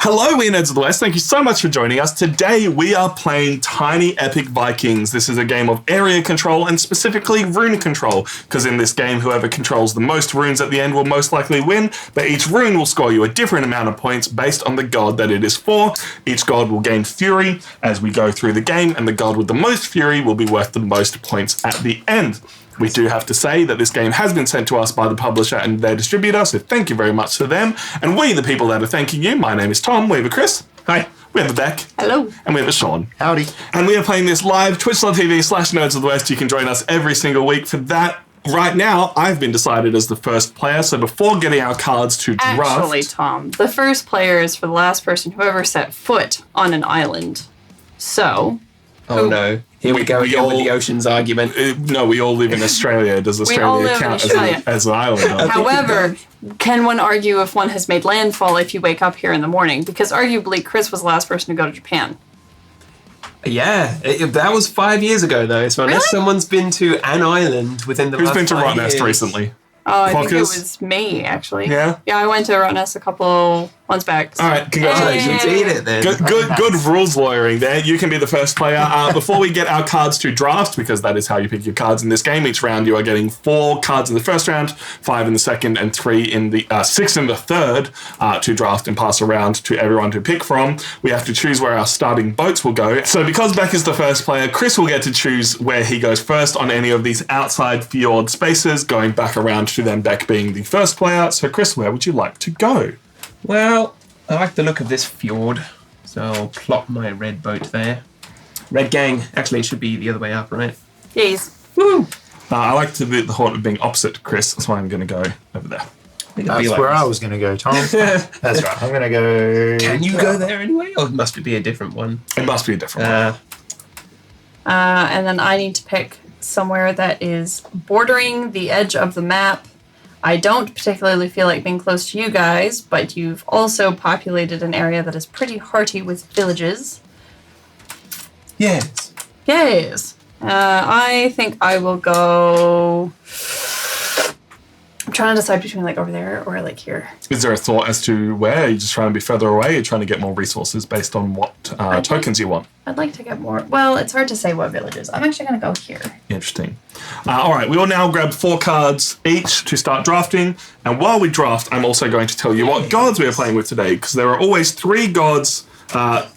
Hello, we nerds of the West. Thank you so much for joining us. Today we are playing Tiny Epic Vikings. This is a game of area control and specifically rune control, because in this game, whoever controls the most runes at the end will most likely win, but each rune will score you a different amount of points based on the god that it is for. Each god will gain fury as we go through the game, and the god with the most fury will be worth the most points at the end. We do have to say that this game has been sent to us by the publisher and their distributor, so thank you very much to them. And we, the people that are thanking you, my name is Tom, we have a Chris. Hi. We have a Beck. Hello. And we have a Sean. Howdy. And we are playing this live, twitch.tv/Nerds of the West. You can join us every single week for that. Right now, I've been decided as the first player, so before getting our cards to draft... Actually, Tom, the first player is for the last person who ever set foot on an island. So... Oh no. Here we go again with the oceans argument. No, we all live in Australia. Does Australia count as an island? However, can one argue if one has made landfall if you wake up here in the morning? Because arguably, Chris was the last person to go to Japan. Yeah, that was 5 years ago though, so unless someone's been to an island within the Who's last been to 5 Rottnest years... recently? Oh, I think it Clockers? was me, actually. Yeah? Yeah, I went to Rottnest a couple months back. All right, congratulations. Hey. Eat it then. Good rules lawyering there. You can be the first player. Before we get our cards to draft, because that is how you pick your cards in this game, each round you are getting 4 cards in the first round, 5 in the second, and 3 in the 6 in the third to draft and pass around to everyone to pick from. We have to choose where our starting boats will go. So because Beck is the first player, Chris will get to choose where he goes first on any of these outside fjord spaces, going back around to then Beck being the first player. So Chris, where would you like to go? Well, I like the look of this fjord, so I'll plop my red boat there. Red gang. Actually, it should be the other way up, right? Yes. Woo! I like to the thought of being opposite to Chris. That's why I'm going to go over there. That's where I was going to go, Tom. That's right. I'm going to go... Can you go there anyway? Or must it be a different one? It must be a different one. And then I need to pick somewhere that is bordering the edge of the map. I don't particularly feel like being close to you guys, but you've also populated an area that is pretty hearty with villages. Yes. Yes. I think I will go... I'm trying to decide between like over there or like here. Is there a thought as to where? Are you just trying to be further away? You're trying to get more resources based on what tokens you want? I'd like to get more... Well, it's hard to say what villages. I'm actually going to go here. Interesting. All right, we will now grab 4 cards each to start drafting. And while we draft, I'm also going to tell you what gods we are playing with today, because there are always 3 gods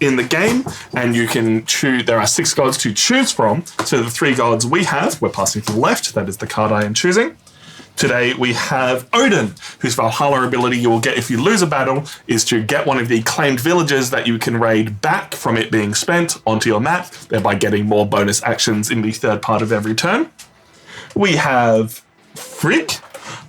in the game, and you can choose. There are 6 gods to choose from. So the 3 gods we have, we're passing to the left. That is the card I am choosing. Today we have Odin, whose Valhalla ability you will get if you lose a battle is to get one of the claimed villages that you can raid back from it being spent onto your map, thereby getting more bonus actions in the third part of every turn. We have Frigg,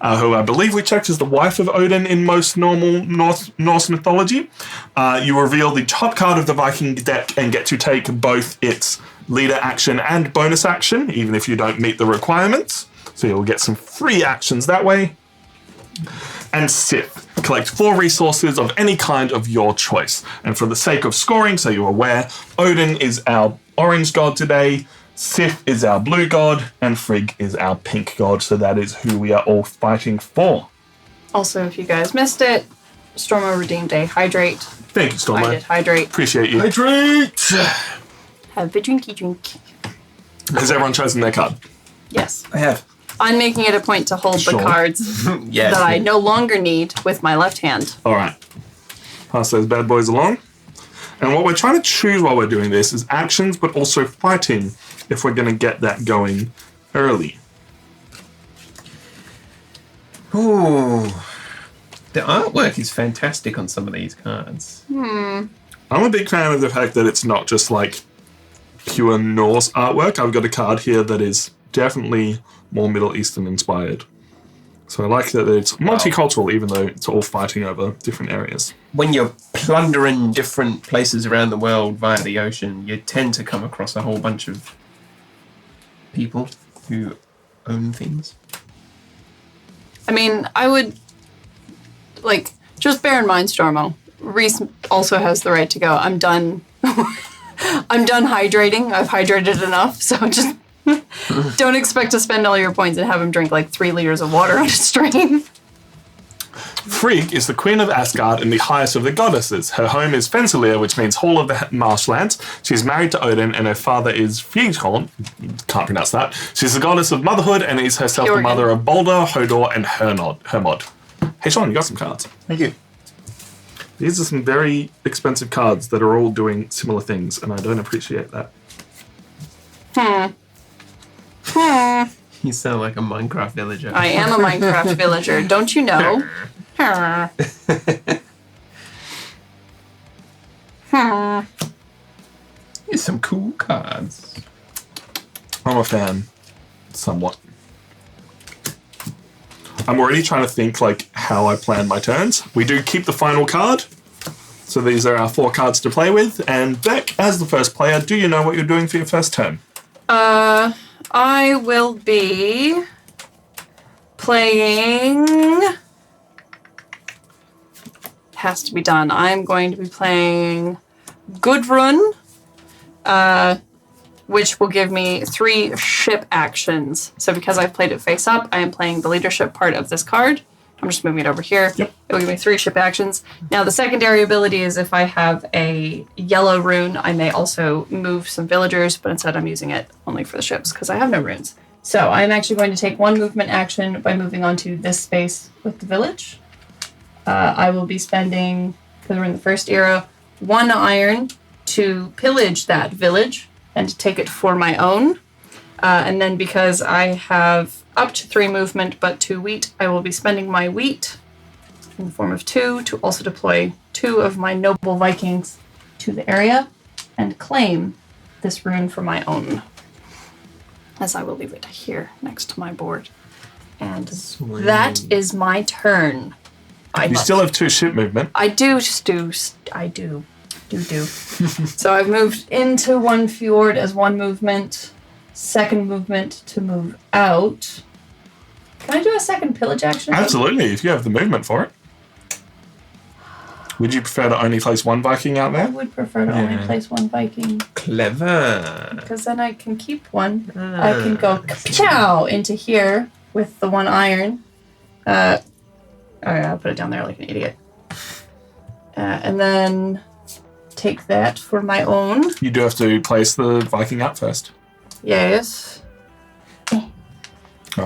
who I believe we checked is the wife of Odin in most normal Norse mythology. You reveal the top card of the Viking deck and get to take both its leader action and bonus action, even if you don't meet the requirements. So you'll get some free actions that way. And Sith. Collect 4 resources of any kind of your choice. And for the sake of scoring, so you're aware, Odin is our orange god today, Sith is our blue god, and Frigg is our pink god. So that is who we are all fighting for. Also, if you guys missed it, Stormo redeemed a hydrate. Thank you, Stormo. I did hydrate. Appreciate you. Hydrate! Have a drinky drink. Has everyone chosen their card? Yes. I have. I'm making it a point to hold Sure. the cards Yes. that I no longer need with my left hand. All right. Pass those bad boys along. And what we're trying to choose while we're doing this is actions, but also fighting, if we're going to get that going early. Ooh. The artwork is fantastic on some of these cards. I'm a big fan of the fact that it's not just like pure Norse artwork. I've got a card here that is definitely more Middle Eastern inspired. So I like that it's multicultural, even though it's all fighting over different areas. When you're plundering different places around the world via the ocean, you tend to come across a whole bunch of people who own things. I mean, I would, like, just bear in mind, Stormo, Reese also has the right to go. I'm done. I'm done hydrating. I've hydrated enough, so just don't expect to spend all your points and have him drink like 3 liters of water on a stream. Frigg is the queen of Asgard and the highest of the goddesses. Her home is Fensalir, which means Hall of the Marshlands. She's married to Odin, and her father is Fjordholm. Can't pronounce that. She's the goddess of motherhood and is herself the mother of Balder, Hodor, and Hermod. Hey, Sean, you got some cards. Thank you. These are some very expensive cards that are all doing similar things, and I don't appreciate that. You sound like a Minecraft villager. I am a Minecraft villager, don't you know? Here's some cool cards. I'm a fan, somewhat. I'm already trying to think like how I plan my turns. We do keep the final card. So these are our 4 cards to play with. And Beck, as the first player, do you know what you're doing for your first turn? I will be playing... Has to be done. I'm going to be playing Gudrun, which will give me 3 ship actions. So because I've played it face up, I am playing the leadership part of this card. I'm just moving it over here. Yep. It will give me 3 ship actions. Now the secondary ability is if I have a yellow rune, I may also move some villagers, but instead I'm using it only for the ships because I have no runes. So I'm actually going to take 1 movement action by moving onto this space with the village. I will be spending, because we're in the first era, 1 iron to pillage that village and to take it for my own. And then because I have up to 3 movement but 2 wheat, I will be spending my wheat in the form of 2 to also deploy 2 of my noble Vikings to the area and claim this rune for my own. As I will leave it here next to my board. And that is my turn. You still have 2 ship movement. I do. So I've moved into 1 fjord as 1 movement, 2nd movement to move out. Can I do a 2nd pillage action? Absolutely, if you have the movement for it. Would you prefer to only place 1 Viking out I there? would prefer to only place 1 Viking. Clever. Because then I can keep 1. I can go ka-chow into here with the 1 iron. I'll put it down there like an idiot. And then take that for my own. You do have to place the Viking out first. Yes. Right.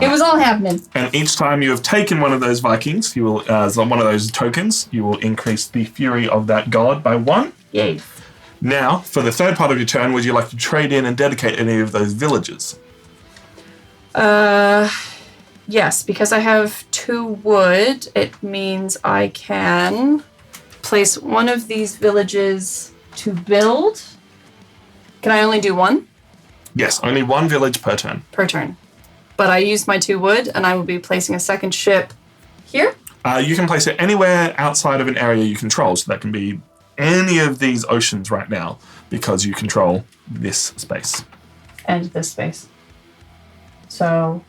It was all happening. And each time you have taken one of those Vikings, you will, as one of those tokens, you will increase the fury of that god by 1. Yay. Now, for the third part of your turn, would you like to trade in and dedicate any of those villages? Yes, because I have 2 wood, it means I can place 1 of these villages to build. Can I only do 1? Yes, only 1 village per turn. Per turn. But I used my 2 wood, and I will be placing a 2nd ship here. You can place it anywhere outside of an area you control, so that can be any of these oceans right now, because you control this space. And this space. So...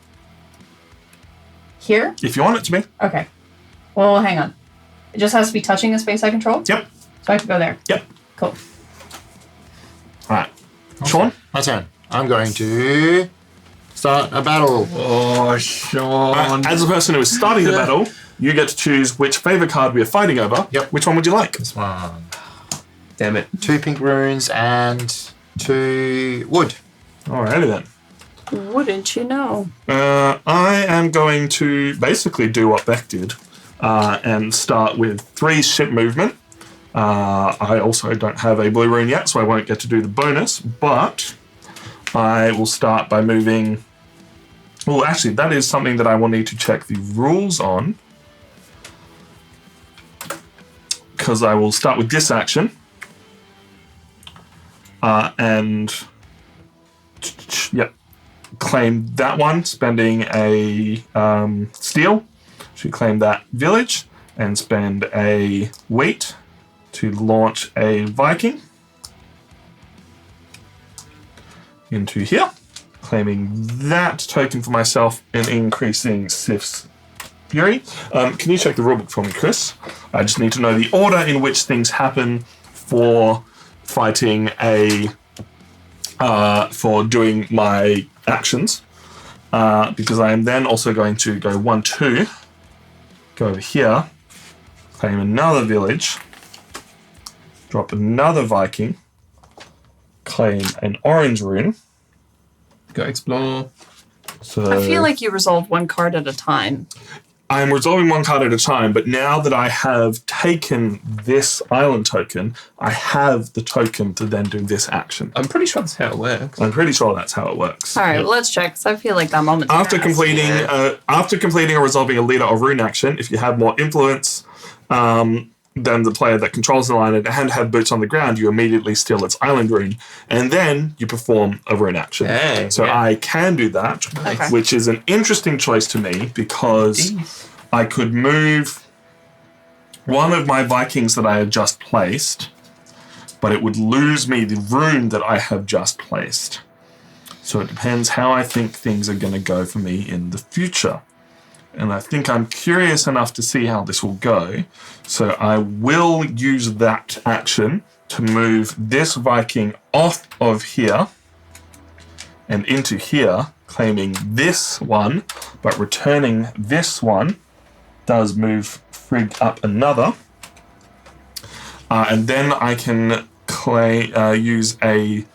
here? If you want it to be. Okay. Well, hang on. It just has to be touching the space I control? Yep. So I can go there. Yep. Cool. All right. Sean? My turn. I'm going to start a battle. Oh, Sean. As the person who is starting the battle, you get to choose which favourite card we are fighting over. Yep. Which one would you like? This one. Damn it. 2 pink runes and 2 wood. Alrighty then. Wouldn't you know? I am going to basically do what Beck did and start with 3 ship movement. I also don't have a blue rune yet, so I won't get to do the bonus, but I will start by moving... Well, actually, that is something that I will need to check the rules on, because I will start with this action and... Yep. Claim that one, spending a steel to claim that village, and spend a wheat to launch a Viking into here, claiming that token for myself and increasing Sif's fury. Can you check the rulebook for me, Chris? I just need to know the order in which things happen for fighting for doing my actions, because I am then also going to go 1, 2, go over here, claim another village, drop another Viking, claim an orange rune. Go explore. So I feel like you resolve one card at a time. I'm resolving one card at a time, but now that I have taken this island token, I have the token to then do this action. I'm pretty sure that's how it works. I'm pretty sure that's how it works. All right, well, let's check. 'Cause I feel like that moment. After completing or resolving a leader or rune action, if you have more influence than the player that controls the island and have boots on the ground, you immediately steal its island rune, and then you perform a rune action. Hey, So yeah. I can do that, Okay. which is an interesting choice to me because I could move one of my Vikings that I had just placed, but it would lose me the rune that I have just placed. So it depends how I think things are going to go for me in the future. And I think I'm curious enough to see how this will go. So I will use that action to move this Viking off of here and into here, claiming this one, but returning this one does move Frigg up another. And then I can use a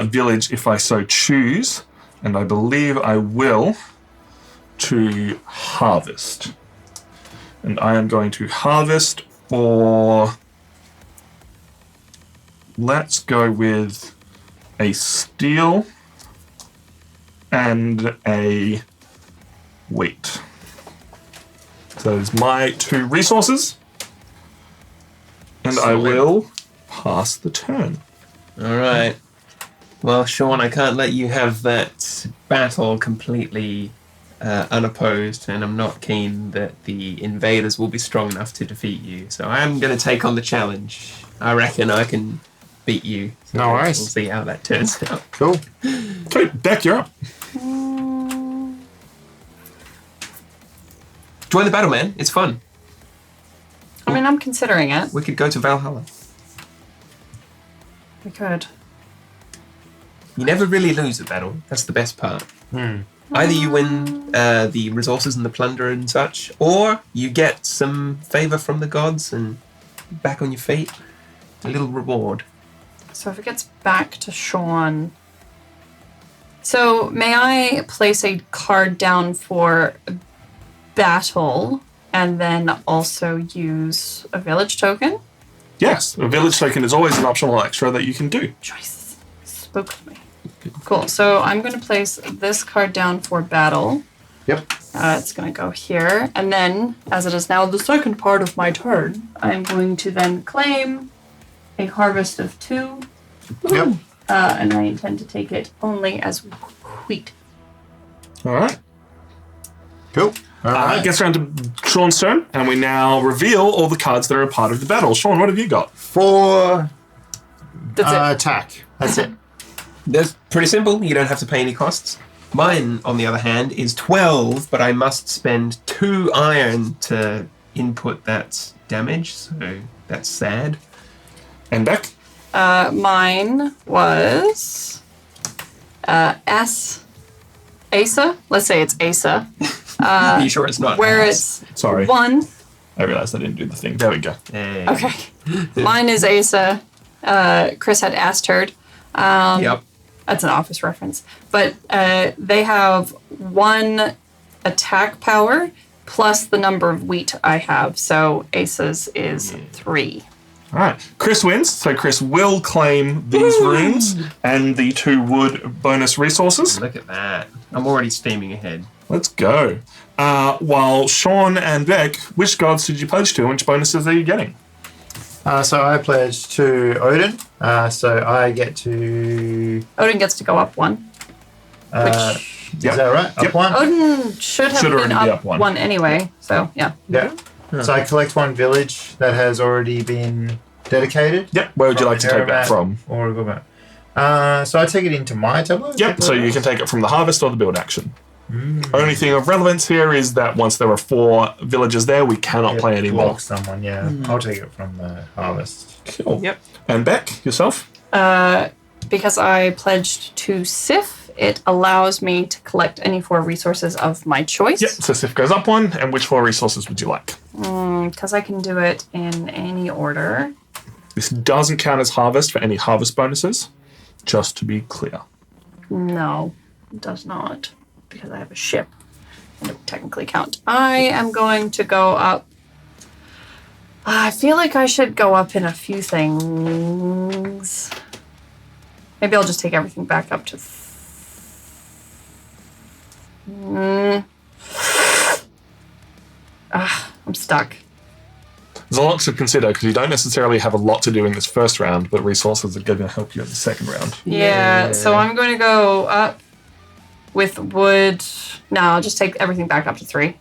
village if I so choose, and I believe I will, to harvest. And I am going to harvest for, let's go with a steel and a wheat. So there's my 2 resources. And I Solid. will pass the turn. All right. Well, Sean, I can't let you have that battle completely unopposed, and I'm not keen that the invaders will be strong enough to defeat you. So I'm going to take on the challenge. I reckon I can beat you. So No worries. We'll see how that turns out. Cool. Okay, Beck, you're up. Join the battle, man. It's fun. I mean, I'm considering it. We could go to Valhalla. We could. You never really lose a battle. That's the best part. Either you win the resources and the plunder and such, or you get some favor from the gods and back on your feet. A little reward. So if it gets back to Sean. So may I place a card down for battle and then also use a village token? Yes, a village token is always an optional extra that you can do. Choices. Spoke to me. Cool. So I'm going to place this card down for battle. Yep. It's going to go here. And then, as it is now the second part of my turn, I'm going to then claim a harvest of 2. Yep. And I intend to take it only as wheat. All right. Cool. All right. Gets around to Sean's turn, and we now reveal all the cards that are a part of the battle. Sean, what have you got? 4 That's it. attack. That's it. That's pretty simple. You don't have to pay any costs. Mine, on the other hand, is 12, but I must spend 2 iron to input that damage, so that's sad. And Beck? Mine was Asa. Let's say it's Asa. Are you sure it's not? Where ass? it's Sorry. 1. I realized I didn't do the thing. There we go. Hey. Okay. Mine is Asa. Chris had asked her. Yep. That's an Office reference. But they have 1 attack power plus the number of wheat I have. So Asa's is 3. All right. Chris wins, so Chris will claim these runes and the 2 wood bonus resources. Look at that. I'm already steaming ahead. Let's go. While Sean and Beck, which gods did you pledge to and which bonuses are you getting? So I pledged to Odin. So I get to. Odin gets to go up 1. Is Yep. that right? Yep. Up 1? Odin should have Should been already be up up 1. 1 anyway. So, yeah. Yeah. So I collect 1 village that has already been dedicated. Yep. Where would you like to take that Aeromat from? Or a good map. So I take it into my tableau? Yep. So you can take it from the harvest or the build action. Only thing of relevance here is that once there are 4 villages there, we cannot play anymore. Block someone, yeah. I'll take it from the harvest. Cool. Yep. And Beck, yourself? Because I pledged to Sif it allows me to collect any 4 resources of my choice. Yep, so Sif goes up 1, and which 4 resources would you like? Because I can do it in any order. This doesn't count as harvest for any harvest bonuses, just to be clear. No, it does not, because I have a ship, and it would technically count. I am going to go up. I feel like I should go up in a few things. Maybe I'll just take everything back up to... I'm stuck. There's a lot to consider because you don't necessarily have a lot to do in this first round, but resources are going to help you in the second round. Yeah, so I'm going to go up with wood. No, I'll just take everything back up to 3.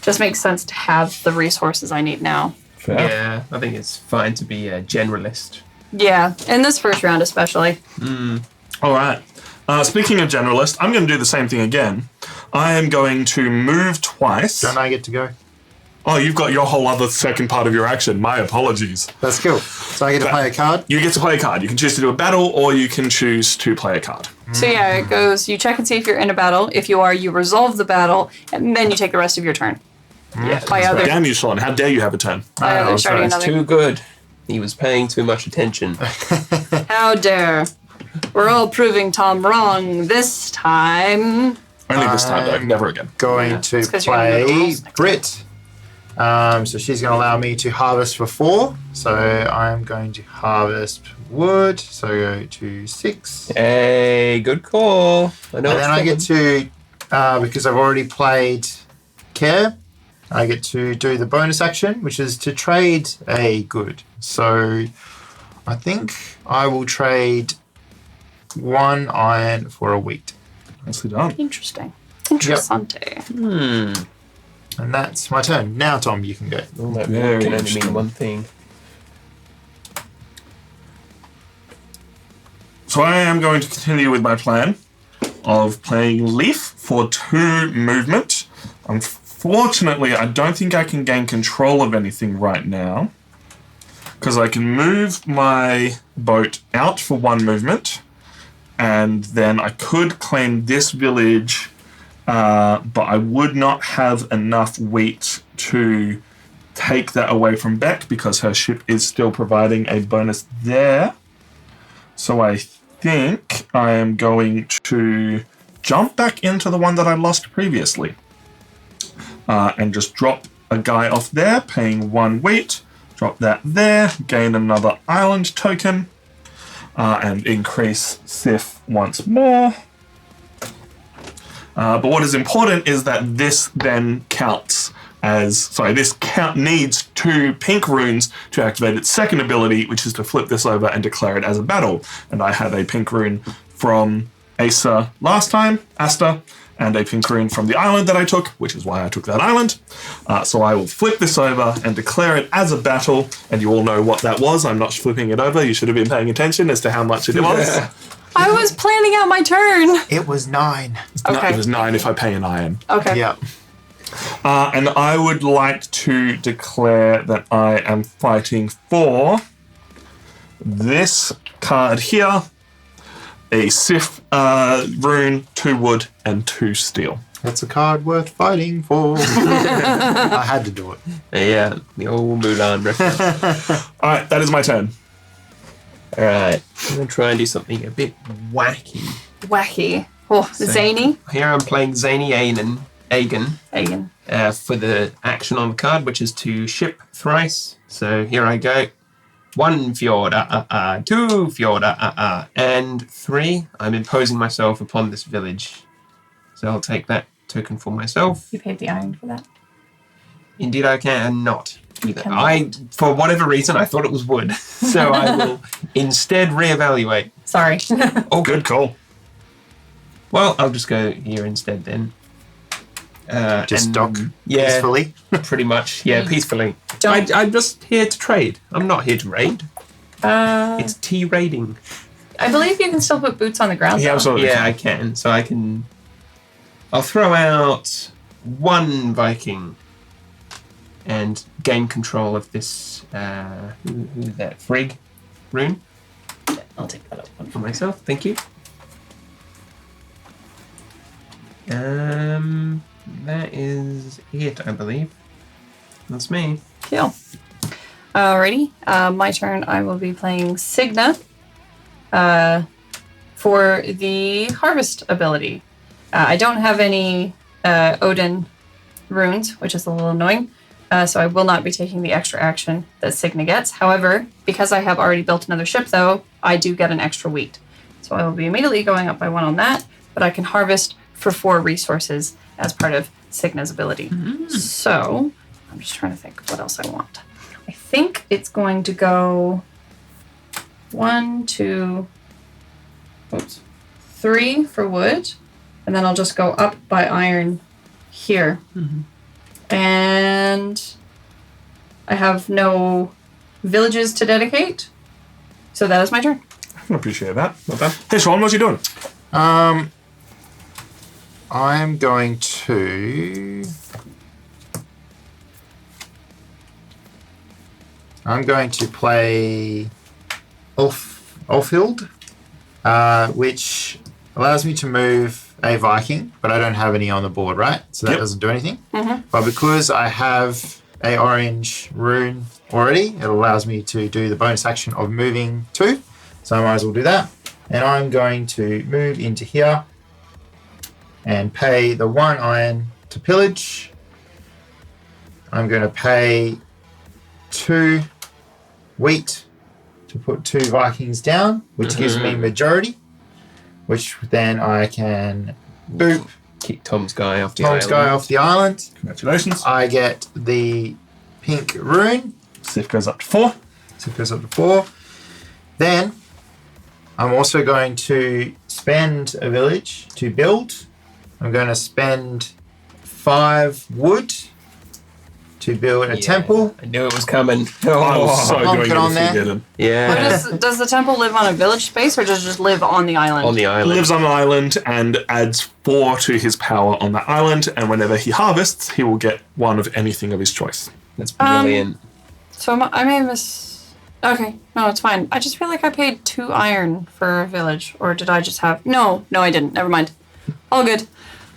Just makes sense to have the resources I need now. Fair. Yeah, I think it's fine to be a generalist. Yeah, in this first round especially. All right. Speaking of generalist, I'm going to do the same thing again. I am going to move twice. Don't I get to go? Oh, you've got your whole other second part of your action. My apologies. That's cool. So I get to play a card? You get to play a card. You can choose to do a battle, or you can choose to play a card. So yeah, it goes, you check and see if you're in a battle. If you are, you resolve the battle, and then you take the rest of your turn. Yeah, Damn you, Sean. How dare you have a turn? By either starting it's another. too good. He was paying too much attention. How dare. We're all proving Tom wrong this time. Only this time, though. Never again. Going to It's 'cause you're gonna know the play rules next Brit. So she's going to allow me to harvest for 4. So I'm going to harvest wood. So go to 6. Hey, good call. I know. And then I get to, because I've already played Care, I get to do the bonus action, which is to trade a good. So I think I will trade 1 iron for a wheat. Nicely done. Interesting. Interessante. And that's my turn. Now, Tom, you can go. All that Very can only interesting. mean one thing. So I am going to continue with my plan of playing Leaf for 2 movement. Unfortunately, I don't think I can gain control of anything right now, because I can move my boat out for 1 movement, and then I could claim this village, but I would not have enough wheat to take that away from Beck because her ship is still providing a bonus there. So I think I am going to jump back into the one that I lost previously. And just drop a guy off there, paying 1 wheat. Drop that there, gain another island token, and increase Sif once more. But what is important is that this then counts as... needs 2 pink runes to activate its second ability, which is to flip this over and declare it as a battle. And I had a pink rune from Asa last time, Asta, and a pink rune from the island that I took, which is why I took that island. So I will flip this over and declare it as a battle, and you all know what that was. I'm not flipping it over. You should have been paying attention as to how much it was. I was planning out my turn. It was 9. No, Okay. it was 9 if I pay an iron. Okay. Yeah. And I would like to declare that I am fighting for this card here. A Sif rune, 2 wood, and 2 steel. That's a card worth fighting for. I had to do it. Yeah, the old Mulan reference. Alright, that is my turn. Alright, I'm going to try and do something a bit wacky. Wacky. Oh, zany. Here I'm playing Zany Aegon Again. for the action on the card, which is to ship thrice. So here I go. 1 fjord, 2 fjord, and 3. I'm imposing myself upon this village. So I'll take that token for myself. You paid the iron for that. Indeed I can not. cannot. For whatever reason, I thought it was wood. So I will instead reevaluate. Sorry. Oh, Good call. Well, I'll just go here instead then. Just and- dock Yeah, peacefully. pretty much. Yeah, peacefully. Don't- I'm just here to trade. I'm not here to raid. It's tea raiding. I believe you can still put boots on the ground. Yeah, though. absolutely. Yeah, I can. So I can. I'll throw out 1 Viking and gain control of this. Who's that? Frigg rune I'll take that up. for myself. Thank you. That is it, I believe. That's me. Cool. Alrighty. My turn. I will be playing Signa for the Harvest ability. I don't have any Odin runes, which is a little annoying. So I will not be taking the extra action that Signa gets. However, because I have already built another ship, though, I do get an extra wheat. So I will be immediately going up by 1 on that, but I can harvest for 4 resources as part of Signa's ability. So I'm just trying to think of what else I want. I think it's going to go 1, 2, 3 for wood, and then I'll just go up by iron here. And I have no villages to dedicate, so that is my turn. I appreciate that. Not bad. Hey, Sean, what are you doing? I'm going to... play Ulfield, which allows me to move a Viking, but I don't have any on the board, right? So that doesn't do anything. But because I have a orange rune already, it allows me to do the bonus action of moving 2. So I might as well do that. And I'm going to move into here and pay the 1 iron to pillage. I'm going to pay 2 wheat to put 2 Vikings down, which gives me majority, which then I can boop Kick Tom's guy off the island. Congratulations. I get the pink rune. Sif goes up to 4. Then I'm also going to spend a village to build. I'm going to spend 5 wood to build a temple. I knew it was coming. I was so Honk going it on to there. forget him. Yeah. Does the temple live on a village space, or does it just live on the island? On the He island. lives on an island and adds 4 to his power on that island, and whenever he harvests, he will get 1 of anything of his choice. That's brilliant. So I may miss... Okay, no, it's fine. I just feel like I paid 2 iron for a village, or did I just have... No, I didn't. Never mind. All good.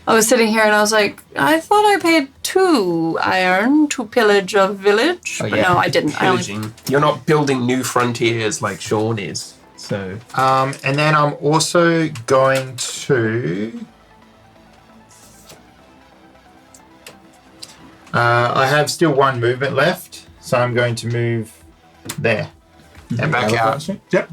I was sitting here and I was like, I thought I paid 2 iron to pillage a village, but no, I didn't. I only... Pillaging. You're not building new frontiers like Sean is. So And then I'm also going to... I have still 1 movement left, so I'm going to move there and back out. Yep.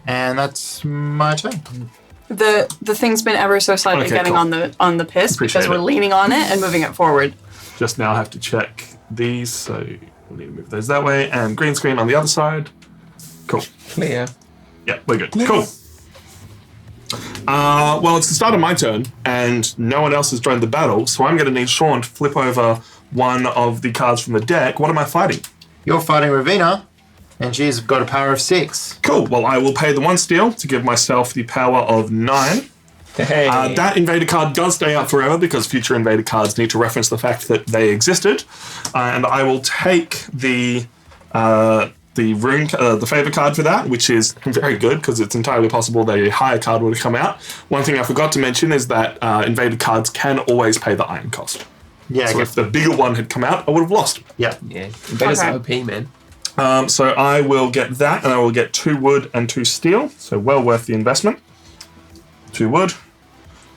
And that's my turn. The thing's been ever so slightly Okay, getting cool. on the piss Appreciate because we're it. leaning on it and moving it forward. Just now have to check these, so we'll need to move those that way. And green screen on the other side. Cool. clear. Yeah, we're good. Cool. Well, it's the start of my turn, and no one else has joined the battle, so I'm going to need Sean to flip over 1 of the cards from the deck. What am I fighting? You're fighting Ravina, and she's got a power of 6. Cool. Well, I will pay the 1 steel to give myself the power of 9. Hey. That invader card does stay up forever because future invader cards need to reference the fact that they existed. And I will take the rune, the favor card for that, which is very good because it's entirely possible that a higher card would have come out. One thing I forgot to mention is that invaded cards can always pay the iron cost. Yeah, So if the bigger one had come out, I would have lost. yeah. Yeah. Invaders Okay. are OP, man. So I will get that, and I will get 2 wood and 2 steel. So well worth the investment. 2 wood,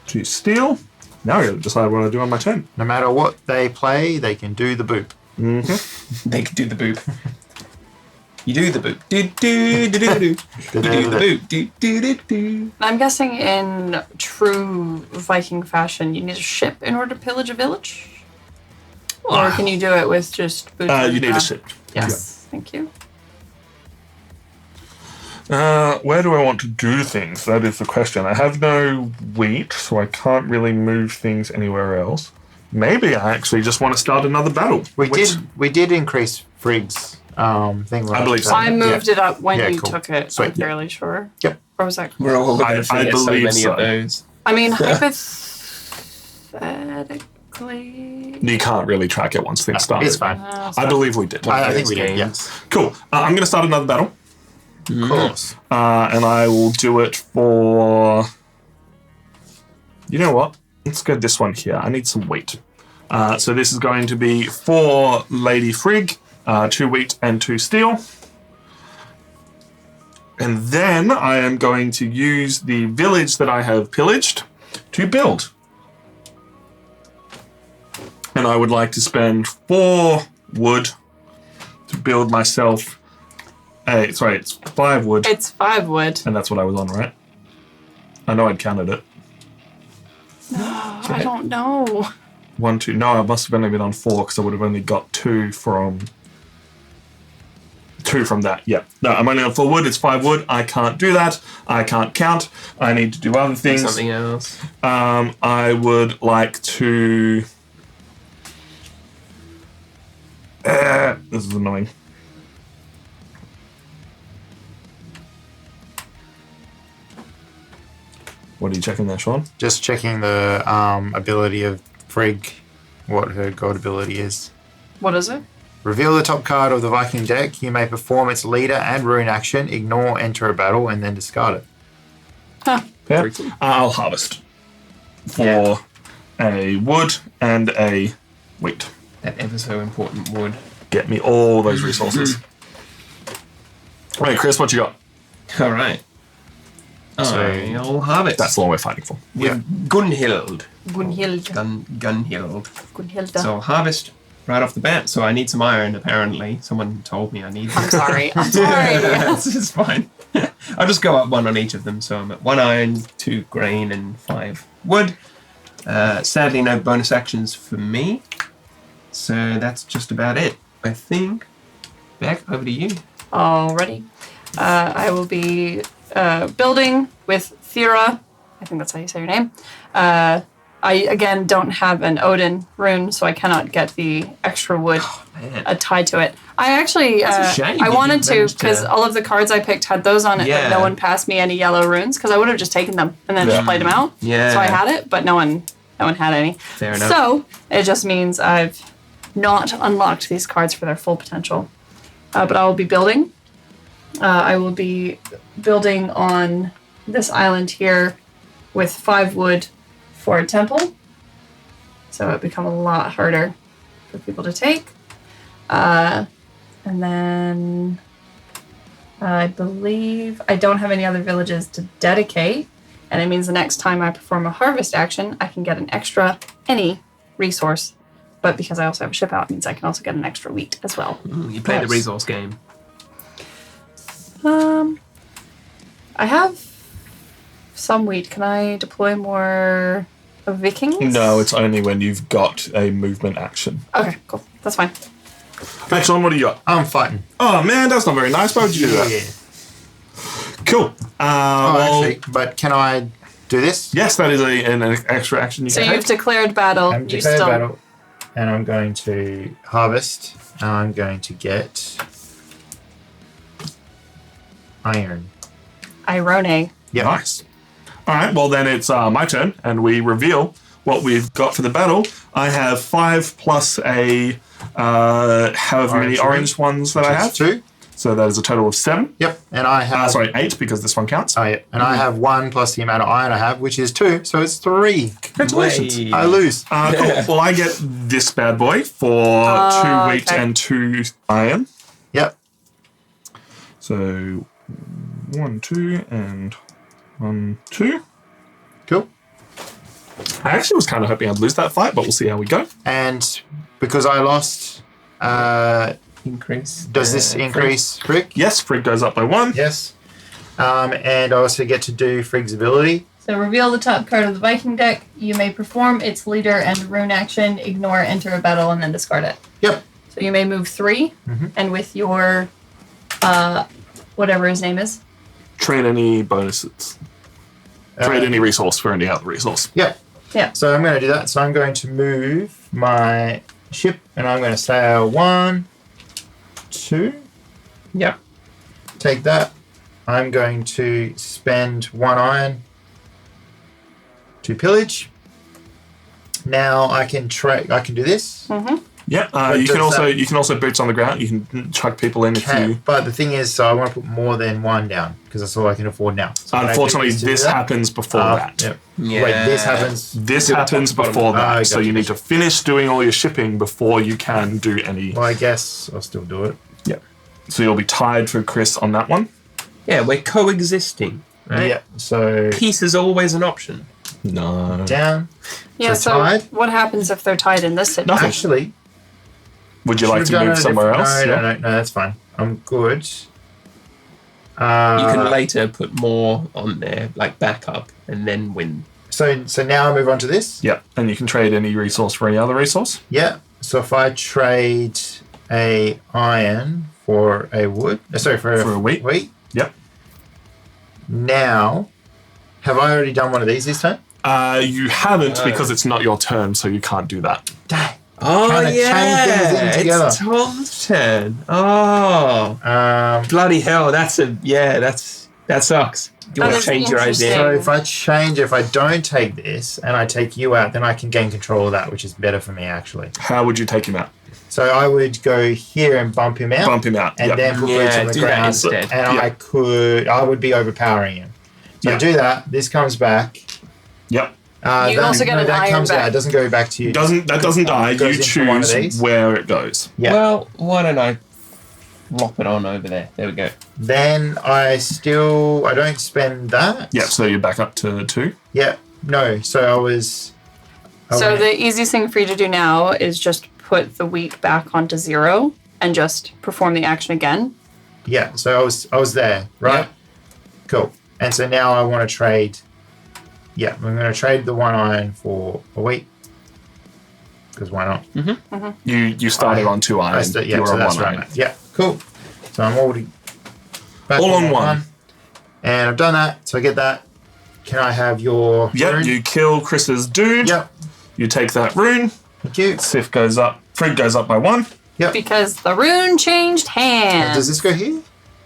2 steel. Now I got to decide what I do on my turn. No matter what they play, they can do the boop. They could do the boop. You do the boop. Do do do do do. You do the boop. Do do do do. I'm guessing in true Viking fashion, you need a ship in order to pillage a village? Or can you do it with just boots? You need a ship. Yes, thank you. Where do I want to do things? That is the question. I have no wheat, so I can't really move things anywhere else. Maybe I actually just want to start another battle. We did increase Frigg's thing. I believe so. I moved it up when Yeah, you cool. took it, Sweet. I'm fairly sure. Yep. Or was that... We're all looking I to forget so believe many so. of those. I mean, hypothetically... You can't really track it once things start. It's fine. I believe we did. I think we did, yeah. Cool. I'm going to start another battle. Of course. And I will do it for... You know what? let's go this one here. I need some wheat. So this is going to be 4 Lady Frigg, 2 wheat and 2 steel. And then I am going to use the village that I have pillaged to build. And I would like to spend 4 wood to build myself it's 5 wood. It's 5 wood. And that's what I was on, right? I know I'd counted it. I don't know. 1, 2. No, I must have only been on 4 because I would have only got 2 from that. Yeah. No, I'm only on 4 wood. It's 5 wood. I can't do that. I can't count. I need to do other things. Something else. I would like to. This is annoying. What are you checking there, Sean? Just checking the ability of Frigg, what her god ability is. What is it? Reveal the top card of the Viking deck. You may perform its leader and rune action, ignore, enter a battle, and then discard it. Huh. Yeah. I'll harvest for a wood and a wheat. That ever so important wood. Get me all those resources. Right, Chris, what you got? All right. I'll harvest. That's the one we're fighting for. With Gunhild. Gunhild. Gunhild. Gunhilda. So harvest right off the bat. So I need some iron, apparently. Someone told me I need I'm sorry. I'm sorry. This is fine. I'll just go up 1 on each of them. So I'm at 1 iron, 2 grain, and 5 wood. Sadly, no bonus actions for me. So that's just about it, I think. Back over to you. Alrighty. I will be building with Thera. I think that's how you say your name. I, again, don't have an Odin rune, so I cannot get the extra wood tied to it. I actually, That's a shame I you wanted didn't to, manage because to- all of the cards I picked had those on it, Yeah. but no one passed me any yellow runes, because I would have just taken them and then just played them out. Yeah. So I had it, but no one had any. Fair enough. So it just means I've not unlocked these cards for their full potential. But I will be building. I will be building on this island here with 5 wood for a temple. So it would become a lot harder for people to take. And then I believe I don't have any other villages to dedicate. And it means the next time I perform a harvest action, I can get an extra any resource. But because I also have a ship out, it means I can also get an extra wheat as well. You play the resource game. I have some wheat. Can I deploy more Vikings? No, it's only when you've got a movement action. Okay, cool. That's fine. Right, Sean, what do you got? I'm fighting. Oh, man, that's not very nice. Why would you do that? Yeah. Cool. Actually, but can I do this? Yes, that is an extra action you So can you've take. declared battle. I'm You declared still battle, and I'm going to harvest, and I'm going to get iron. Irone. Yeah. Nice. All right, well, then it's my turn, and we reveal what we've got for the battle. I have 5 plus a however many Orange orange ones that I have. 2. So that is a total of 7. Yep. And I have 8 because this one counts. Oh, yeah. And I have 1 plus the amount of iron I have, which is 2. So it's 3. Congratulations. Way. I lose. Cool. Well, I get this bad boy for 2 wheat okay. and 2 iron. Yep. So 1, 2, and 1, 2. Cool. I actually was kind of hoping I'd lose that fight, but we'll see how we go. And because I lost, Increase. does this increase Frigg? Yes, Frigg goes up by 1. Yes. And I also get to do Frigg's ability. So reveal the top card of the Viking deck. You may perform its leader and rune action, ignore, enter a battle, and then discard it. Yep. So you may move 3, and with your whatever his name is. Trade any bonuses. Trade any resource for any other resource. Yep. Yeah. So I'm going to do that. So I'm going to move my ship, and I'm going to sail 1, 2. Yep. Take that. I'm going to spend 1 iron to pillage. Now I can do this. Yeah, But you can does also that- boots on the ground. You can chuck people in if you. But the thing is, so I want to put more than one down because that's all I can afford now. So can I Unfortunately, do to do this that? happens before that. Yep. Yeah. Wait, this happens. This Do the happens top, bottom. before that, Ah, so gotcha. you need to finish doing all your shipping before you can do any. Well, I guess I'll still do it. Yeah. So you'll be tied for Chris on that one. Yeah, we're coexisting, right? Yeah. So Peace is always an option. No. down. Yeah, So so tied? what happens if they're tied in this situation? Nothing. Actually, Would you like should've to done move it somewhere if- else? No, that's fine. I'm good. You can later put more on there, like backup, and then win. So now I move on to this. Yeah, and you can trade any resource for any other resource. Yeah. So if I trade a iron for a wood, for a wheat. Yep. Now, have I already done one of these this time? You haven't because it's not your turn, so you can't do that. Dang. Oh, Trying to chain things in together. it's Tom's turn. Oh, bloody hell! That sucks. You That want is to change your interesting. idea? So if I change, if I don't take this and I take you out, then I can gain control of that, which is better for me actually. How would you take him out? So I would go here and bump him out. Bump him out. And Yep. then put boots Yeah, on the do that ground. instead. And Yeah. I would be overpowering him. So Yeah. I do that. This comes back. Yep. You also get an that iron comes back. out. It doesn't go back to you. That doesn't die. Goes You into one of choose these. where it goes. Yeah. Well, why don't I flop it on over there? There we go. Then I don't spend that. Yep. So you're back up to 2. Yeah. No. So I was. So the easiest thing for you to do now is just put the wheat back onto 0 and just perform the action again. Yeah. So I was there, right? Cool. And so now I want to trade. Yeah, I'm going to trade the 1 iron for a wheat. Because why not? You started on 2 iron. Yeah, You were so on that's 1 right. iron. Yeah, cool. So I'm already back All on 1. And I've done that, so I get that. Can I have your Yep. rune? You kill Chris's dude. Yep. You take that rune. Thank you. Sif goes up. Frig goes up by 1. Yep. Because the rune changed hands. Does this go here?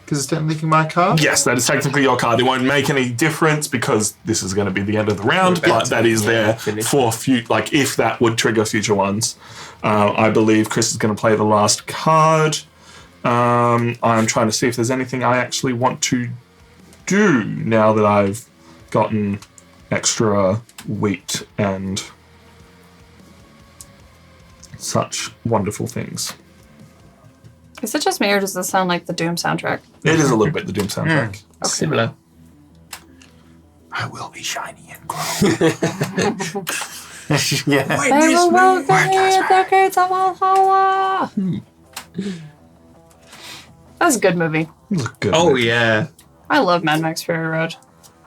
Because it's technically my card? Yes, that is technically your card. It won't make any difference because this is going to be the end of the round, but that is there for if that would trigger future ones. I believe Chris is going to play the last card. I'm trying to see if there's anything I actually want to do now that I've gotten extra wheat and such wonderful things. Is it just me or does this sound like the Doom soundtrack? It is a little bit the Doom soundtrack. Similar. I will be shiny and grow. yeah. They will welcome me at the gates of Valhalla. That's a good movie. Good. Oh yeah. I love Mad Max Fury Road.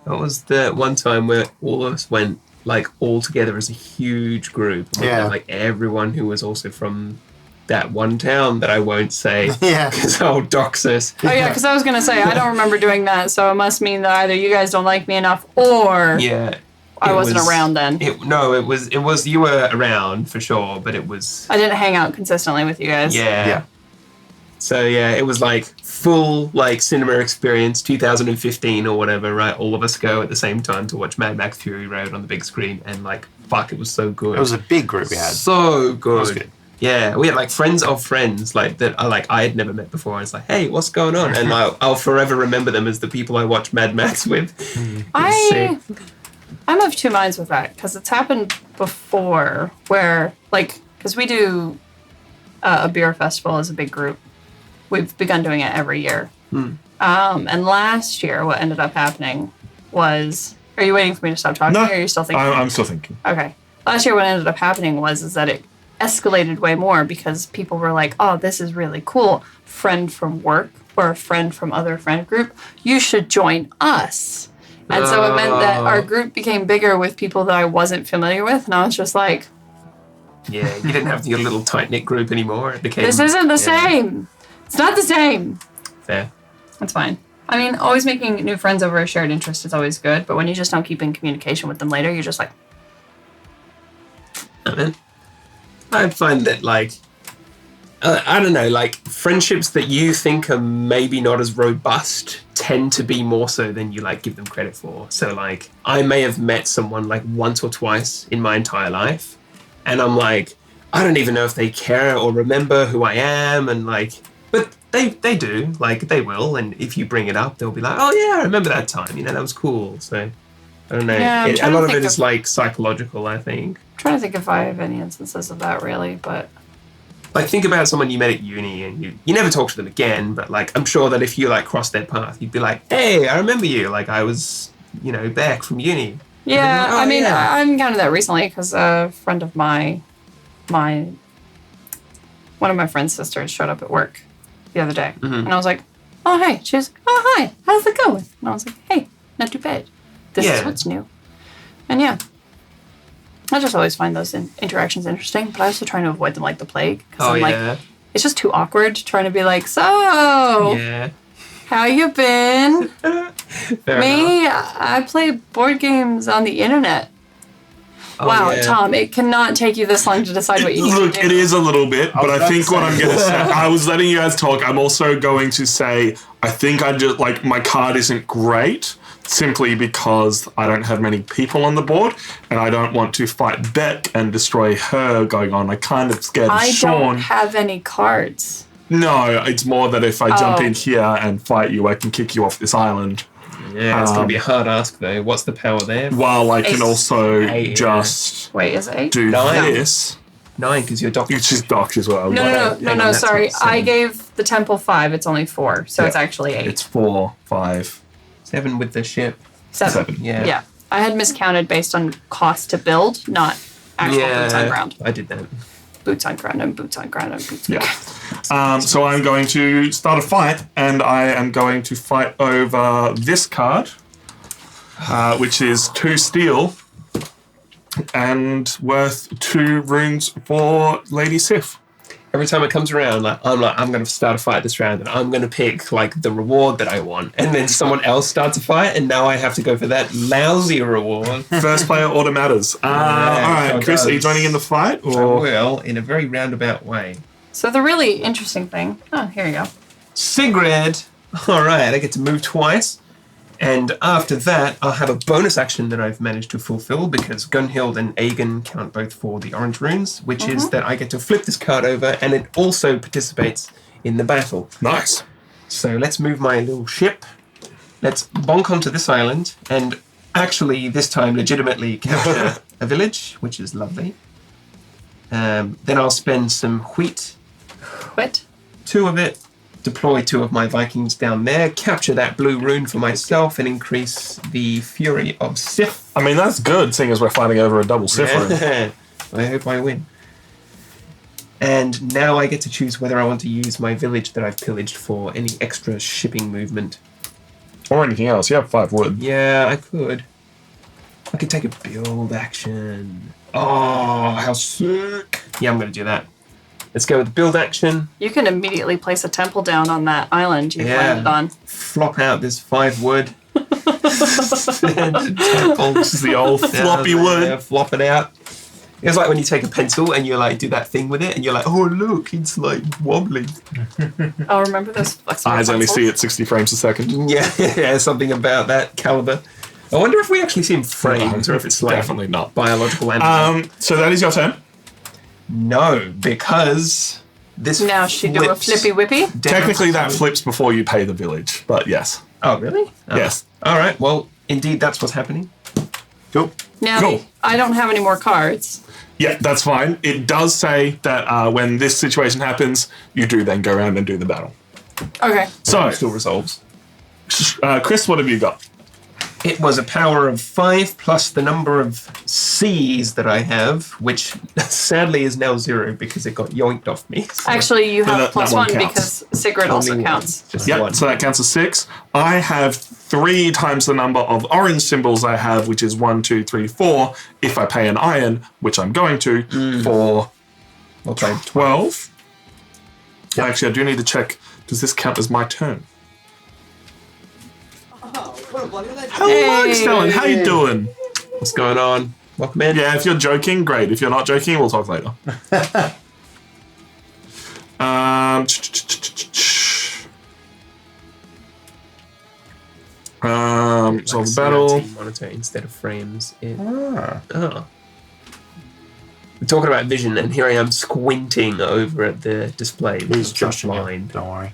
That was the one time where all of us went all together as a huge group. And we Yeah. had, everyone who was also from that one town that I won't say Yeah. because I'll dox us. Oh yeah, because I was gonna say I don't remember doing that, so it must mean that either you guys don't like me enough or Yeah. I it wasn't was- around then. It was you were around for sure, but it was I didn't hang out consistently with you guys. yeah. Yeah. So yeah, it was full cinema experience 2015 or whatever, right? All of us go at the same time to watch Mad Max Fury Road on the big screen and fuck, it was so good. It was a big group we had. So good. It was good. Yeah, we had friends of friends that I had never met before. I was like, hey, what's going on? And I'll forever remember them as the people I watched Mad Max with. I'm of two minds with that because it's happened before where because we do a beer festival as a big group. We've begun doing it every year. And last year what ended up happening was, are you waiting for me to stop talking No, or are you still thinking? I'm still thinking. Okay. Last year what ended up happening was that it escalated way more because people were like, oh, this is really cool. Friend from work or a friend from other friend group, you should join us. And so it meant that our group became bigger with people that I wasn't familiar with. And I was just like, Yeah, you didn't have your little tight-knit group anymore. It became... this isn't the same. It's not the same. Fair. That's fine. I mean, always making new friends over a shared interest is always good. But when you just don't keep in communication with them later, you're just like, I find that, I don't know, friendships that you think are maybe not as robust tend to be more so than you, give them credit for. So, I may have met someone, once or twice in my entire life, and I'm like, I don't even know if they care or remember who I am, and like, but they do, like they will, and if you bring it up, they'll be like, oh yeah, I remember that time, that was cool. So I don't know. Yeah, I'm a trying to lot of think it is of- like psychological, I think. I'm trying to think if I have any instances of that really, but Like think about someone you met at uni and you never talk to them again, but like I'm sure that if you like crossed their path, you'd be like, hey, I remember you, like I was, back from uni. yeah, Oh, I mean, yeah. I'm kind of that recently because a friend of one of my friend's sisters showed up at work the other day, and I was like, oh hi. She was, oh hi, how's it going? And I was like, hey, not too bad. This is Yeah. what's new, and yeah. I just always find those interactions interesting, but I also try to avoid them like the plague. Because Oh I'm yeah. like, it's just too awkward trying to be like, so, Yeah. how you been? Fair enough. Me, I play board games on the internet. Oh, Wow, yeah. Tom, it cannot take you this long to decide what you need Look, to do. it is a little bit, but was I about think to what say- I'm going to say, I was letting you guys talk. I'm also going to say, I think I just, like, my card isn't great simply because I don't have many people on the board and I don't want to fight Beck and destroy her going on. I kind of scared I Sean. don't have any cards. No, it's more that if I jump Oh. in here and fight you, I can kick you off this island. Yeah, it's gonna be a hard ask though. What's the power there? While I can Eight. also Eight, just Wait, is it 8? do Nine. this. 9 because you're doctor. Which is docked as well. No, Hang on, that's sorry. not 7. I gave the temple 5. It's only 4, so it's Yeah. actually 8. It's 4, 5, 7 with the ship. 7. Yeah. Yeah. I had miscounted based on cost to build, not actual boots on ground. I did that. Boots on ground and boots on ground and boots on Yeah. ground. So I'm going to start a fight, and I am going to fight over this card, which is 2 steel and worth 2 runes for Lady Sif. Every time it comes around, I'm going to start a fight this round, and I'm going to pick like the reward that I want, and then someone else starts a fight, and now I have to go for that lousy reward. First player order matters. All right, sure Chris, are you does. joining in the fight? I Or will, in a very roundabout way. So the really interesting thing. Oh, here you go. Sigrid. All right, I get to move twice. And after that, I'll have a bonus action that I've managed to fulfill because Gunhild and Aegon count both for the orange runes, which is that I get to flip this card over and it also participates in the battle. nice. So let's move my little ship. Let's bonk onto this island and actually this time legitimately capture a village, which is lovely. Then I'll spend some wheat, Quit. 2 of it, deploy 2 of my Vikings down there, capture that blue rune for myself, and increase the fury of Sif. I mean, that's good, seeing as we're fighting over a double Sif rune. I hope I win. And now I get to choose whether I want to use my village that I've pillaged for any extra shipping movement. Or anything else. You have 5 wood. Yeah, I could. I could take a build action. Oh, how sick. Yeah, I'm going to do that. Let's go with the build action. You can immediately place a temple down on that island you landed on. Flop out this 5 wood. Temple. This is the old floppy wood. Yeah, flop it out. It's like when you take a pencil and you like do that thing with it, and you're like, oh look, it's like wobbling. Oh, remember those flexible Eyes only pencils? see at 60 frames a second. Yeah, something about that caliber. I wonder if we actually see in frames or if it's like Definitely not. biological animal. So that is your turn. No, because this Now she do a flips flippy whippy. down. Technically, that flips before you pay the village, but yes. Oh, really? Oh. Yes. All right. Well, indeed, that's what's happening. Cool. Now Cool. I don't have any more cards. Yeah, that's fine. It does say that when this situation happens, you do then go around and do the battle. Okay. So, Still resolves. Chris, what have you got? It was a power of 5 plus the number of C's that I have, which sadly is now 0 because it got yoinked off me. So Actually, you have that plus one 1 counts. because Sigrid only also one. counts. Just Yep, one. so that counts as 6. I have 3 times the number of orange symbols I have, which is 1, 2, 3, 4. If I pay an iron, which I'm going to, for Okay. 12. Actually, I do need to check. Does this count as my turn? Hello, Hey. Stellan. How you doing? What's going on? Welcome in. Yeah, if you're joking, great. If you're not joking, we'll talk later. So the battle. Monitor instead of frames. Ah. Oh. We're talking about vision, and here I am squinting over at the display. He's just joshing you. blind. Don't worry.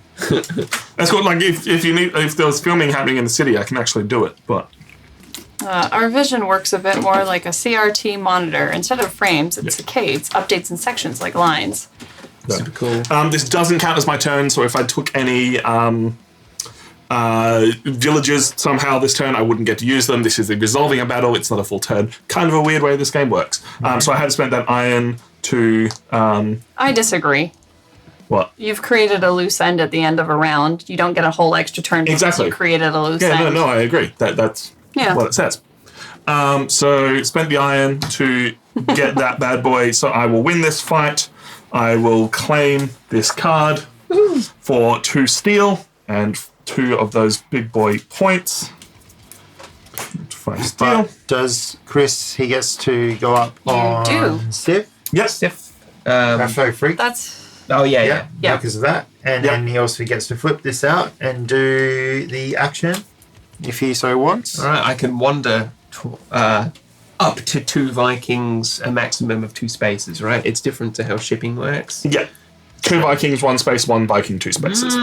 That's what, like, if there was filming happening in the city, I can actually do it, but... Our vision works a bit more like a CRT monitor. Instead of frames, it saccades, updates in sections like lines. Super cool. This doesn't count as my turn, so if I took any villages somehow this turn, I wouldn't get to use them. This is resolving a battle, it's not a full turn. Kind of a weird way this game works. So I had spent that iron to... I disagree. What? You've created a loose end at the end of a round. You don't get a whole extra turn because Exactly. you created a loose Yeah, end. no, I agree. That's what it says. So spent the iron to get that bad boy. So I will win this fight. I will claim this card for 2 steel and 2 of those big boy points. 5 steel. But does Chris, he gets to go up on do. Stiff? Yes. Stiff. Rapho Freak? That's Oh, yeah. Yeah. Because of that. And then he also gets to flip this out and do the action if he so wants. All right, I can wander up to 2 Vikings, a maximum of 2 spaces, right? It's different to how shipping works. Yeah. 2 Vikings, 1 space, 1 Viking, 2 spaces.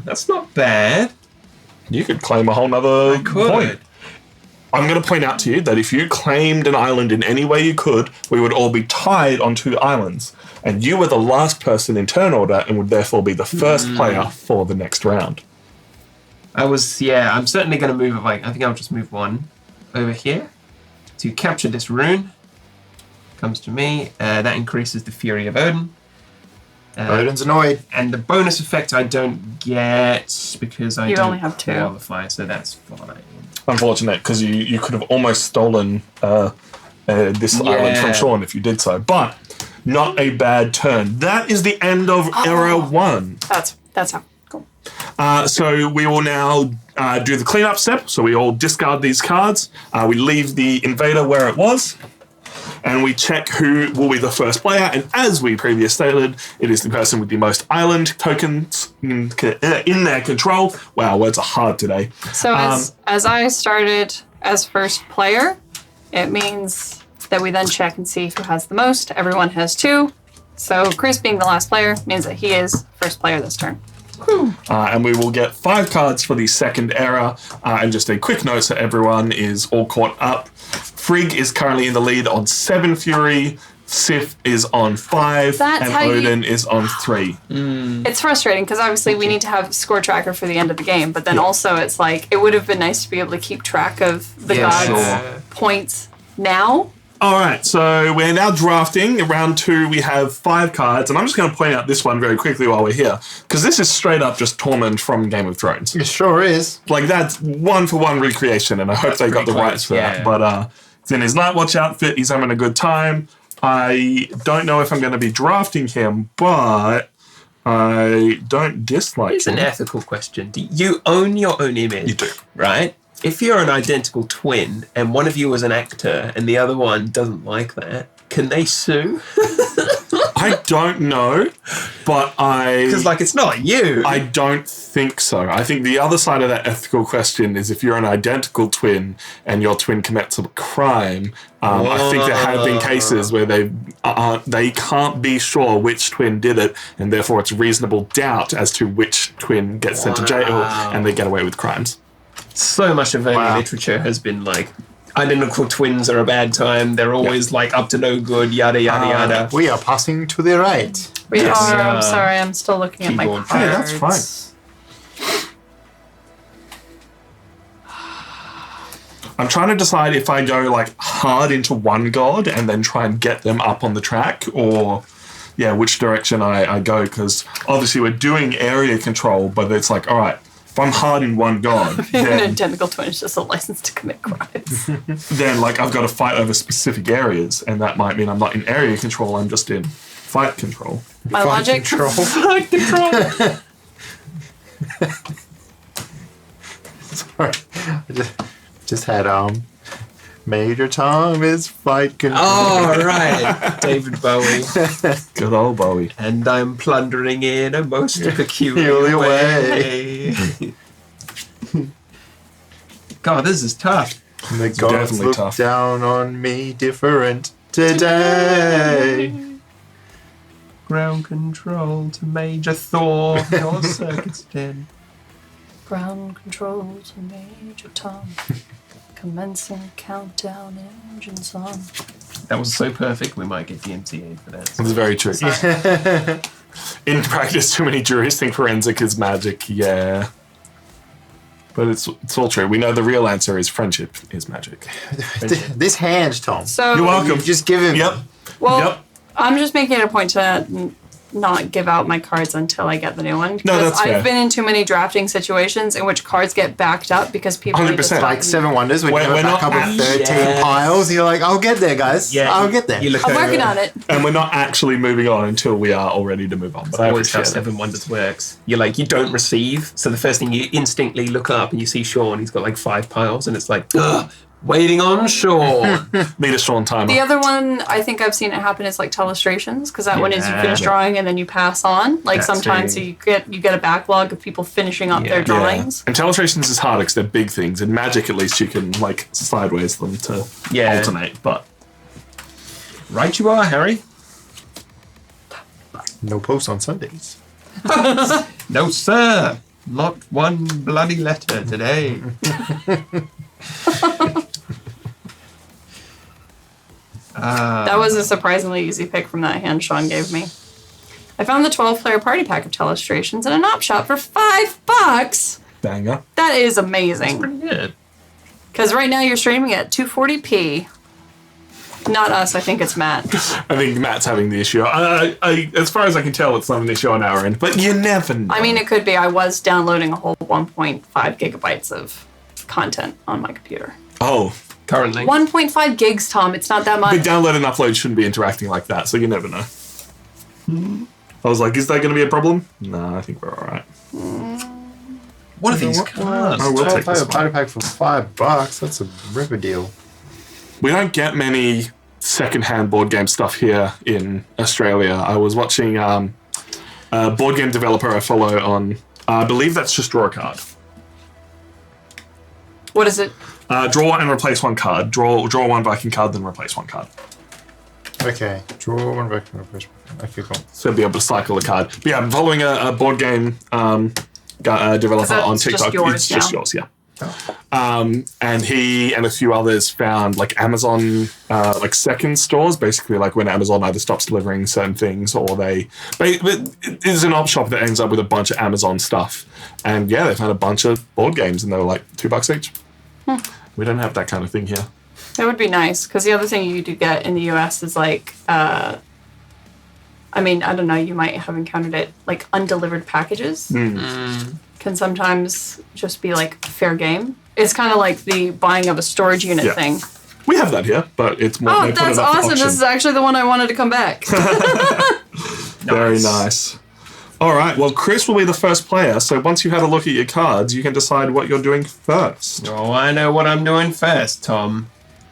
That's not bad. You could claim a whole nother point. I'm going to point out to you that if you claimed an island in any way you could, we would all be tied on 2 islands. And you were the last person in turn order and would therefore be the first player for the next round. I'm certainly going to move it. I think I'll just move 1 over here to capture this rune. Comes to me. That increases the Fury of Odin. Odin's annoyed. And the bonus effect I don't get because I You don't only have 2. qualify, so that's fine. Unfortunate, because you could have almost stolen this island from Sean if you did so. But not a bad turn. That is the end of Era 1. That's how. Cool. So we will now do the cleanup step. So we all discard these cards. We leave the invader where it was. And we check who will be the first player. And as we previously stated, it is the person with the most island tokens in their control. Wow, words are hard today. So as I started as first player, it means that we then check and see who has the most. Everyone has 2. So Chris being the last player means that he is first player this turn. And we will get 5 cards for the second era. And just a quick note so everyone is all caught up. Frigg is currently in the lead on 7 Fury. Sif is on 5. That's and how Odin is on 3. It's frustrating because obviously we need to have a score tracker for the end of the game, but then also it's like it would have been nice to be able to keep track of the gods' points now. All right, so we're now drafting. In round 2, we have 5 cards, and I'm just going to point out this one very quickly while we're here, because this is straight up just Tormund from Game of Thrones. It sure is. Like, that's 1-for-1 recreation, and I hope they got the rights for that. But it's in his Nightwatch outfit. He's having a good time. I don't know if I'm going to be drafting him, but I don't dislike It's him. an ethical question. Do you own your own image? You do. Right? If you're an identical twin and one of you is an actor and the other one doesn't like that, can they sue? I don't know, but Because, it's not you. I don't think so. I think the other side of that ethical question is if you're an identical twin and your twin commits a crime, I think there have been cases where they can't be sure which twin did it, and therefore it's reasonable doubt as to which twin gets sent to jail and they get away with crimes. So much of early literature has been identical twins are a bad time. They're always up to no good, yada, yada, yada. We are passing to the right. We Yes. are. I'm sorry. I'm still looking at my Keyboard. cards. Hey, that's fine. I'm trying to decide if I go hard into one god and then try and get them up on the track, or which direction I go, because obviously we're doing area control, but it's all right, if I'm hard in one god, An then identical twin is just a license to commit crimes. I've got to fight over specific areas, and that might mean I'm not in area control, I'm just in fight control. My Fight logic. control. Fight control. Sorry. I just had Major Tom is fight control. Oh, right. David Bowie. Good old Bowie. And I'm plundering in a most peculiar way. God, this is tough. The gods definitely look tough. down on me different. today. Ground control to Major Thor. Your circuit's dead. Ground control to Major Tom. Commencing countdown, engines on. That was so perfect, we might get the MTA for that. That's very true. In practice, too many jurors think forensic is magic. Yeah. But it's all true. We know the real answer is friendship is magic. This hand, Tom. So You're welcome. You just give him. Yep. Well, Yep. I'm just making it a point to not give out my cards until I get the new one. No, that's fair. I've been in too many drafting situations in which cards get backed up because people 100%. need to stop Like and- Seven Wonders when We're you have a not back up at- with 13 Yes. piles. You're like, I'll get there, guys. I'll get there. You look I'm over working on it. And we're not actually moving on until we are all ready to move on. But I Always how appreciate it. Seven Wonders works. You're like, you don't receive, so the first thing you instantly look up and you see Sean, he's got like 5 piles, and it's like, ugh, waiting on Sean. Need a Sean timer. The other one, I think I've seen it happen is like telestrations, because that one is you Yeah. finish drawing and then you pass on. Like That's sometimes true. you get a backlog of people finishing up their Yeah. drawings. And telestrations is harder because they're big things. In Magic, at least, you can like sideways them to Yeah. alternate. But Right you are, Harry. No post on Sundays. No, sir. Not one bloody letter today. That was a surprisingly easy pick from that hand Sean gave me. I found the 12-player party pack of telestrations in an op shop for $5. banger. That is amazing. Pretty good. Because right now you're streaming at 240p. Not us, I think it's Matt. I think Matt's having the issue. As far as I can tell, it's not an issue on our end. But you never know. I mean, it could be. I was downloading a whole 1.5 gigabytes of content on my computer. Oh. Currently. 1.5 gigs, Tom. It's not that But much. download and upload shouldn't be interacting like that, so you never know. I was like, is that going to be a problem? No, I think we're all right. What are these cards? I will take this one. Party pack for $5. That's a ripper deal. We don't get many second-hand board game stuff here in Australia. I was watching a board game developer I follow on, I believe that's just draw a card. What is it? Draw and replace one card. Draw one Viking card, then replace one card. Okay. Draw one back. Okay, cool. So be able to cycle the card. But yeah, I'm following a board game developer that's on just TikTok. yours It's just now? yours, yeah. And he and a few others found like Amazon like second stores, basically like when Amazon either stops delivering certain things or but it's an op shop that ends up with a bunch of Amazon stuff. And yeah, they found a bunch of board games and they were like $2 each. We don't have that kind of thing here. That would be nice, because the other thing you do get in the US is like, I mean, I don't know, you might have encountered it, like undelivered packages can sometimes just be like fair game. It's kind of like the buying of a storage unit Yeah. thing. We have that here, but it's more. Oh, they put that's it up for awesome. auction. This is actually the one I wanted to come back. Very nice. All right. Well, Chris will be the first player. So once you've had a look at your cards, you can decide what you're doing first. Oh, I know what I'm doing first, Tom.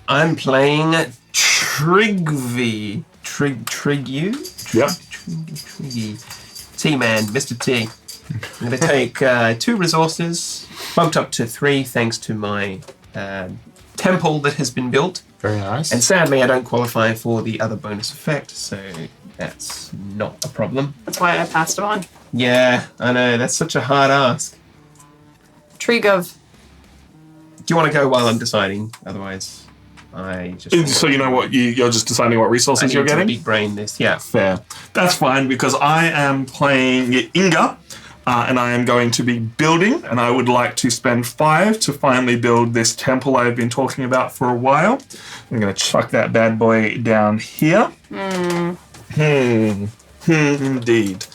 I'm playing Trigvy. Trigu? Yep. Triggy. T-Man, Mr. T. I'm going to take 2 resources, bumped up to 3 thanks to my temple that has been built. Very nice. And sadly, I don't qualify for the other bonus effect, so that's not a problem. That's why I passed it on. Yeah, I know, that's such a hard ask. Trigov. Do you want to go while I'm deciding? Otherwise, I just... So you know what you're just deciding what I resources need you're to getting. big brain this, yeah. Fair. That's fine because I am playing Inga, and I am going to be building, and I would like to spend 5 to finally build this temple I've been talking about for a while. I'm going to chuck that bad boy down here. Indeed.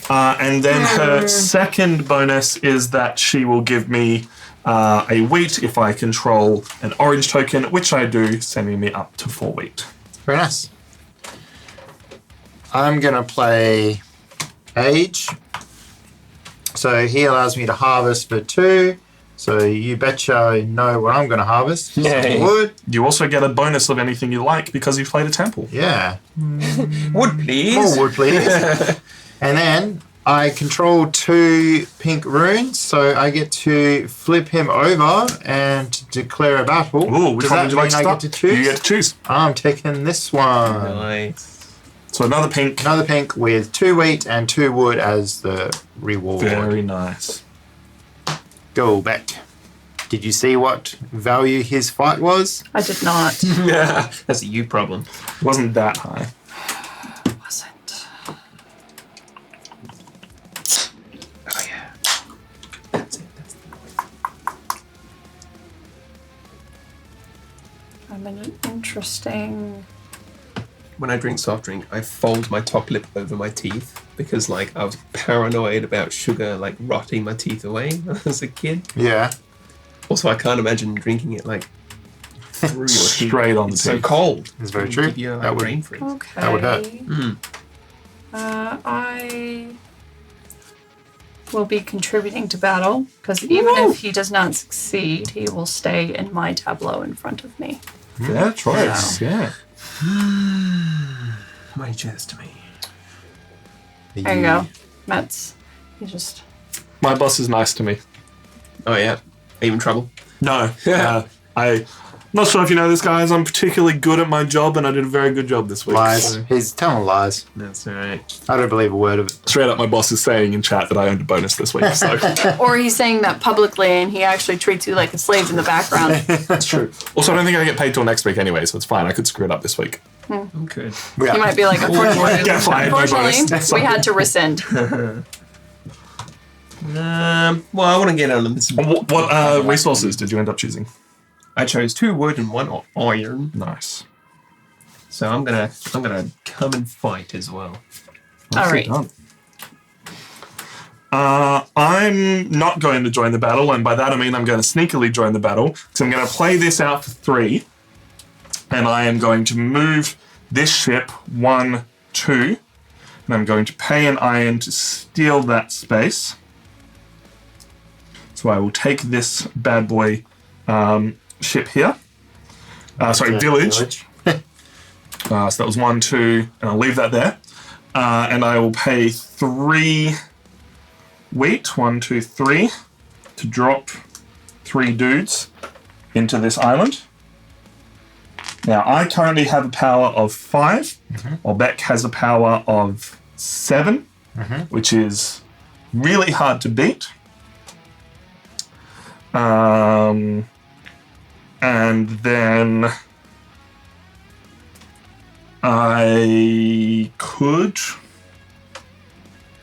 And then her second bonus is that she will give me a wheat if I control an orange token, which I do, sending me up to 4 wheat. Very nice. I'm going to play Age. So he allows me to harvest for 2. So you betcha I know what I'm going to harvest. Yay. Some wood. You also get a bonus of anything you like because you've played a temple. Yeah. Wood, please. More wood, please. And then I control 2 pink runes, so I get to flip him over and declare a battle. Ooh, which Does one that would you mean like to I start? get to choose? You get to choose. I'm taking this one. Nice. So another pink. Another pink with 2 wheat and 2 wood as the reward. Very nice. Go back. Did you see what value his fight was? I did not. Yeah, that's a you problem. It wasn't that high. Wasn't. Oh yeah. That's it. I'm in an interesting. When I drink soft drink, I fold my top lip over my teeth because, like, I was paranoid about sugar, like, rotting my teeth away when I was a kid. Yeah. Also, I can't imagine drinking it, like, through your teeth. Straight on the It's so teeth. cold. It's very It'll true. Give you That a would- brain freeze. Okay. That would hurt. I will be contributing to battle because even if he does not succeed, he will stay in my tableau in front of me. Fair choice. Yeah. Why did you do this to me? There you go. Mets. He just. My boss is nice to me. Oh yeah. Are you in trouble? No. I'm not sure if you know this, guys. I'm particularly good at my job, and I did a very good job this week. Lies. He's telling lies. That's alright. I don't believe a word of it. Straight up, my boss is saying in chat that I earned a bonus this week. So Or he's saying that publicly and he actually treats you like a slave in the background. that's true. Also, I don't think I get paid till next week anyway, so it's fine. I could screw it up this week. I'm good. Yeah. He might be like, unfortunately, Get fired, no bonus. we had to rescind. Well, I want to get on this. What resources did you end up choosing? I chose 2 wood and 1 iron, Nice. so I'm gonna come and fight as well. All right. Done. I'm not going to join the battle, and by that I mean I'm going to sneakily join the battle. So I'm going to play this out for 3, and I am going to move this ship 1, 2, and I'm going to pay an iron to steal that space. So I will take this bad boy ship here. Village. So that was 1, 2, and I'll leave that there. And I will pay 3 wheat, 1, 2, 3, to drop 3 dudes into this island. Now, I currently have a power of 5, while Beck has a power of 7, which is really hard to beat. And then I could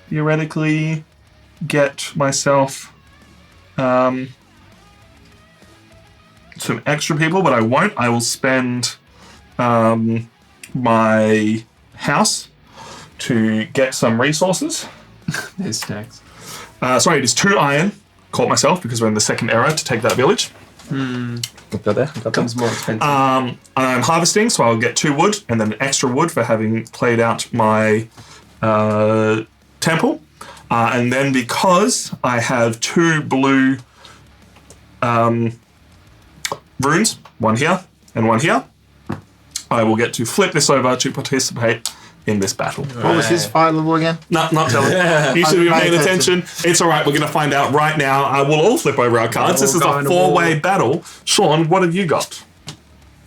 theoretically get myself some extra people, but I won't. I will spend my house to get some resources. There's stacks. Sorry, it is 2 iron. Caught myself because we're in the second era to take that village. Got that there. Got that. Becomes more expensive. I'm harvesting, so I'll get 2 wood and then extra wood for having played out my temple. And then because I have 2 blue runes, 1 here and 1 here, I will get to flip this over to participate in this battle. What was his fight level again? Not telling. You should be paying attention. It's all right. We're going to find out right now. We'll all flip over our cards. This is a 4-way battle. Sean, what have you got?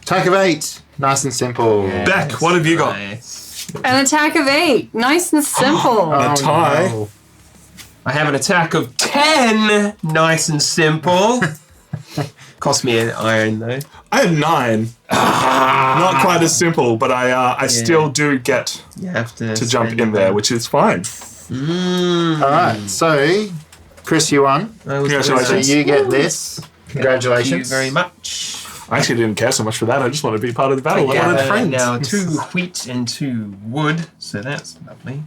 Attack of 8. Nice and simple. Beck, what have you got? Nice. An attack of 8. Nice and simple. A tie. no. I have an attack of 10. Nice and simple. Cost me an iron though. I have 9. Not quite as simple, but I still do get You have to to jump spend in there, them. which is fine. All right. So, Chris, you won. I was Yeah, the shall I wizard. So Thanks. you get this. Congratulations. Thank you very much. I actually didn't care so much for that. I just wanted to be part of the battle. I wanted friends. Now 2 wheat and 2 wood, so that's lovely.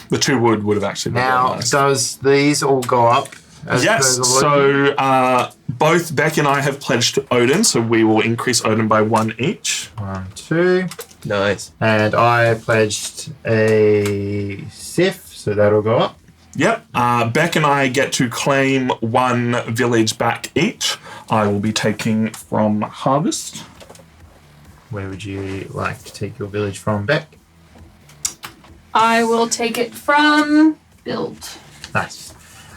The 2 would have actually been Now, really nice. does these all go up? As Yes, per the logic? so both Beck and I have pledged to Odin, so we will increase Odin by 1 each. 1, 2. Nice. And I pledged a Sif, so that'll go up. Yep. Beck and I get to claim 1 village back each. I will be taking from Harvest. Where would you like to take your village from, Beck? I will take it from build. Nice.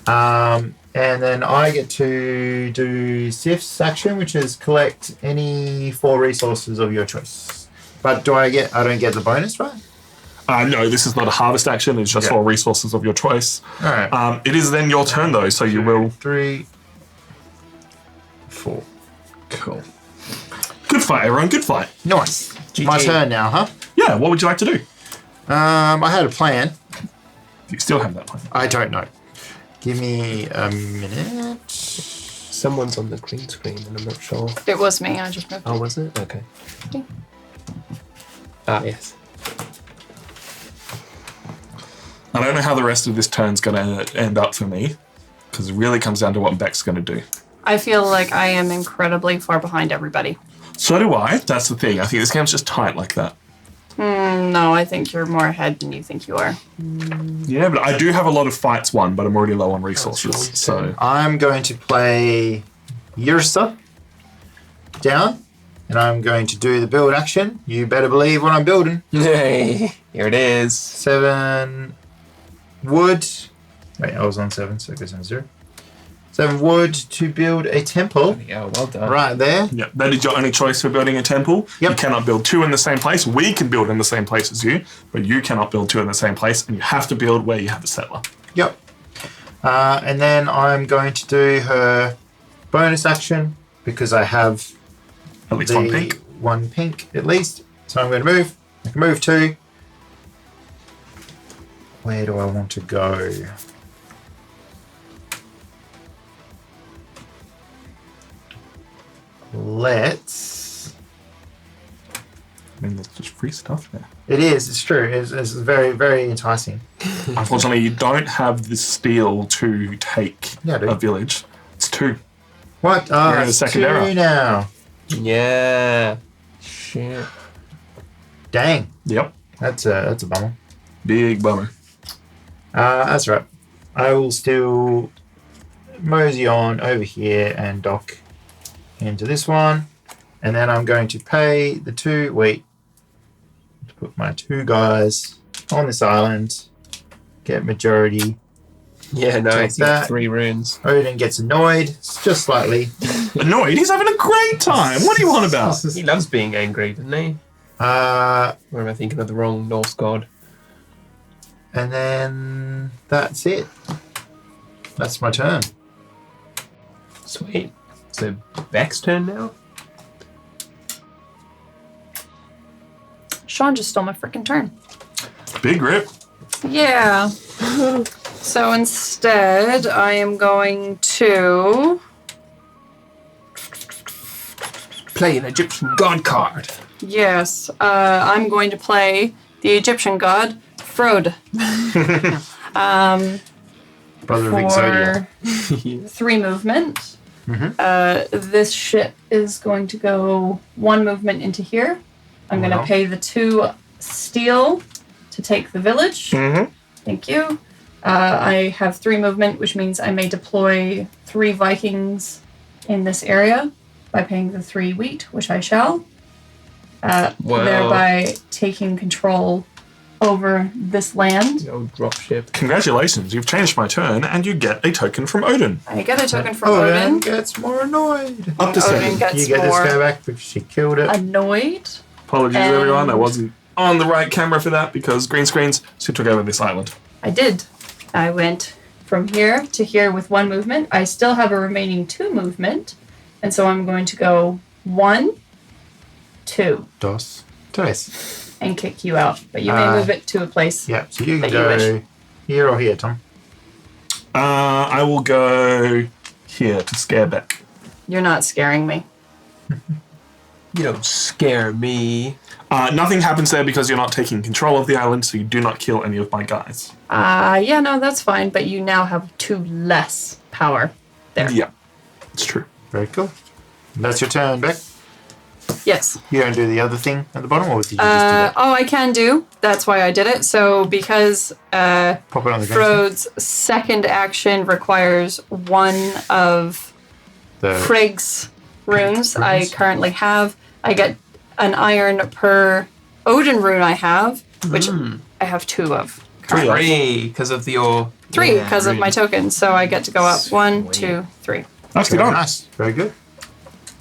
And then I get to do Sif's action, which is collect any 4 resources of your choice. But I don't get the bonus, right? No, this is not a harvest action. It's just Yeah. 4 resources of your choice. All right. It is then your turn, though, so you will... 3, 4. Cool. Good fight, everyone. Good fight. Nice. GG. My turn now, huh? Yeah, what would you like to do? I had a plan. Do you still have that plan? I don't know. Give me a minute. Someone's on the green screen and I'm not sure. It was me. I just moved. Oh, was it? Okay. Ah, yes. I don't know how the rest of this turn's going to end up for me, because it really comes down to what Beck's going to do. I feel like I am incredibly far behind everybody. So do I. That's the thing. I think this game's just tight like that. No, I think you're more ahead than you think you are. Yeah, but I do have a lot of fights won, but I'm already low on resources. So I'm going to play Yursa down, and I'm going to do the build action. You better believe what I'm building. Hey, here it is. 7 wood. Wait, I was on 7, so it goes on 0. 7 wood to build a temple. Yeah, well done. Right there. yeah, that is your only choice for building a temple. Yep. You cannot build 2 in the same place. We can build in the same place as you, but you cannot build 2 in the same place, and you have to build where you have a settler. Yep. And then I'm going to do her bonus action because I have At least 1 pink. 1 pink at least. So I'm going to move. I can move 2. Where do I want to go? Let's. I mean, there's just free stuff there. It is. It's true. It's very, very enticing. Unfortunately, you don't have the steel to take Yeah, I do. a village. It's 2. What? You're in the It's second 2 era. now. Yeah. Shit. Dang. Yep. That's a bummer. Big bummer. That's right. I will still mosey on over here and dock into this one. And then I'm going to pay the 2. Wait. To put my 2 guys on this island. Get majority. Yeah, nice. Take You got that. 3 runes. Odin gets annoyed. Just slightly. Annoyed? He's having a great time. What do you want about? He loves being angry, doesn't he? Or am I thinking of the wrong Norse god? And then that's it. That's my turn. Sweet. So Beck's turn now? Sean just stole my freaking turn. Big rip. Yeah. So instead, I am going to. Play an Egyptian god card. Yes, I'm going to play the Egyptian god, Frode. Brother of Exodia. For 3 movement. This ship is going to go 1 movement into here. I'm going to pay the 2 steel to take the village. Thank you. I have 3 movement, which means I may deploy 3 Vikings in this area by paying the 3 wheat, which I shall. Thereby taking control over this land. The old dropship. Congratulations, you've changed my turn, and you get a token from Odin. I get a token from Odin Odin. gets more annoyed. Up to Odin 7. gets You get this more guy back because she killed it. annoyed. Apologies, And- everyone. I wasn't on the right camera for that because green screens, so took over this island. I did. I went from here to here with 1 movement. I still have a remaining 2 movement, and so I'm going to go 1, 2, Dos. Tres. and kick you out. But you may move it to a place. Yeah, so you can That you go wish. here or here, Tom. I will go here to scare Beck. You're not scaring me. You don't scare me. Nothing happens there because you're not taking control of the island, so you do not kill any of my guys. Yeah, no, that's fine. But you now have 2 less power there. Yeah, it's true. Very cool. That's your turn, Beck. Yes. You don't do the other thing at the bottom, or did you just do that? Oh, I can do. That's why I did it. So because Pop it on the ground. Frode's second action requires 1 of The Frigg's runes I runes? currently have. I get an iron per Odin rune I have, which I have 2 of. Three, because of your... 3 because of my tokens, so I get to go up. 1, Sweet. 2, 3. Nicely Very done. nice. Very good.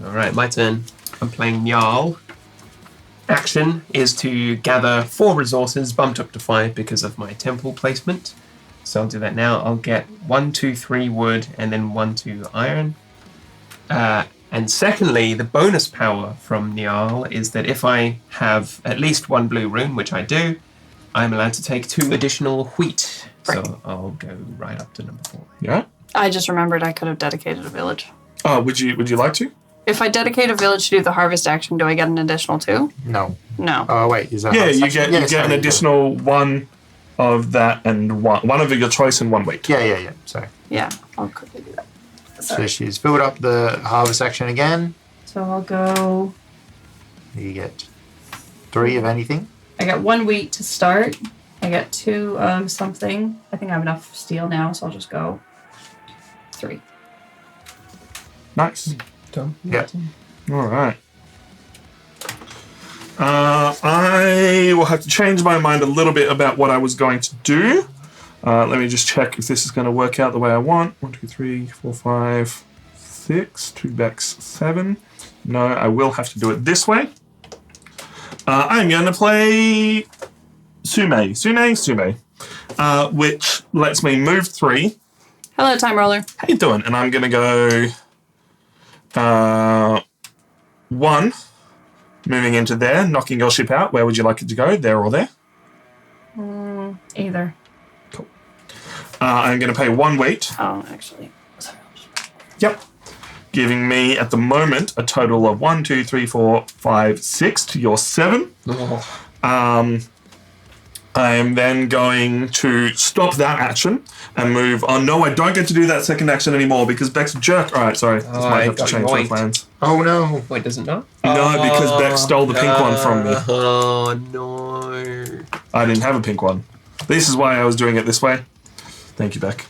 All right, my turn. I'm playing Jarl. Action is to gather 4 resources, bumped up to 5 because of my temple placement. So I'll do that now. I'll get 1, 2, 3 wood, and then 1, 2 iron. And secondly, the bonus power from Jarl is that if I have at least 1 blue rune, which I do, I'm allowed to take 2 additional wheat. So I'll go right up to number 4. Yeah. I just remembered I could have dedicated a village. Oh, would you like to? If I dedicate a village to do the harvest action, do I get an additional 2? No. No. Oh, wait. Is that Yeah, how- you get Yes, an sorry, additional 1 of that and one of your choice and 1 weight. Yeah. Sorry. Yeah, I'll quickly do that. So she's filled up the harvest section again. So I'll go... You get 3 of anything. I got 1 wheat to start. I get 2 of something. I think I have enough steel now, so I'll just go 3. Nice. Done. Yeah. All right. I will have to change my mind a little bit about what I was going to do. Let me just check if this is going to work out the way I want. 1, 2, 3, 4, 5, 6. 2 backs, 7. No, I will have to do it this way. I'm going to play Sume, which lets me move 3. Hello, Time Roller. How you doing? And I'm going to go 1, moving into there, knocking your ship out. Where would you like it to go? There or there? Either. Cool. I'm going to pay 1 weight. Oh, actually. Sorry, I'll just... Yep. Giving me, at the moment, a total of 1, 2, 3, 4, 5, 6 to your 7. Oh. I am then going to stop that action and move on. No, I don't get to do that second action anymore because Beck's a jerk. All right, sorry. This might I have to got change my yoinked. plans. Oh, no. Wait, does it not? No, because Beck stole the pink one from me. Oh, no. I didn't have a pink one. This is why I was doing it this way. Thank you, Beck.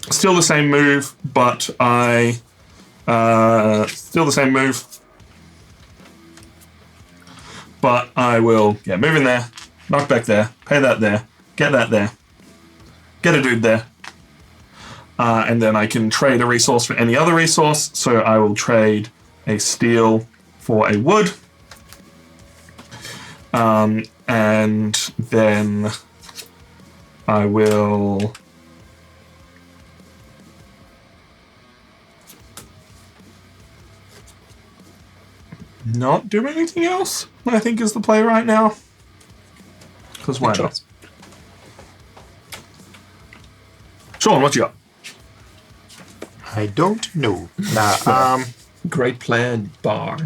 Still the same move, but still the same move. But I will, move in there, knock back there, pay that there, get a dude there. And then I can trade a resource for any other resource. So I will trade a steel for a wood. And then I will... not do anything else, I think is the play right now. Because why not? Sean, what you got? I don't know. Nah, Great plan, bar.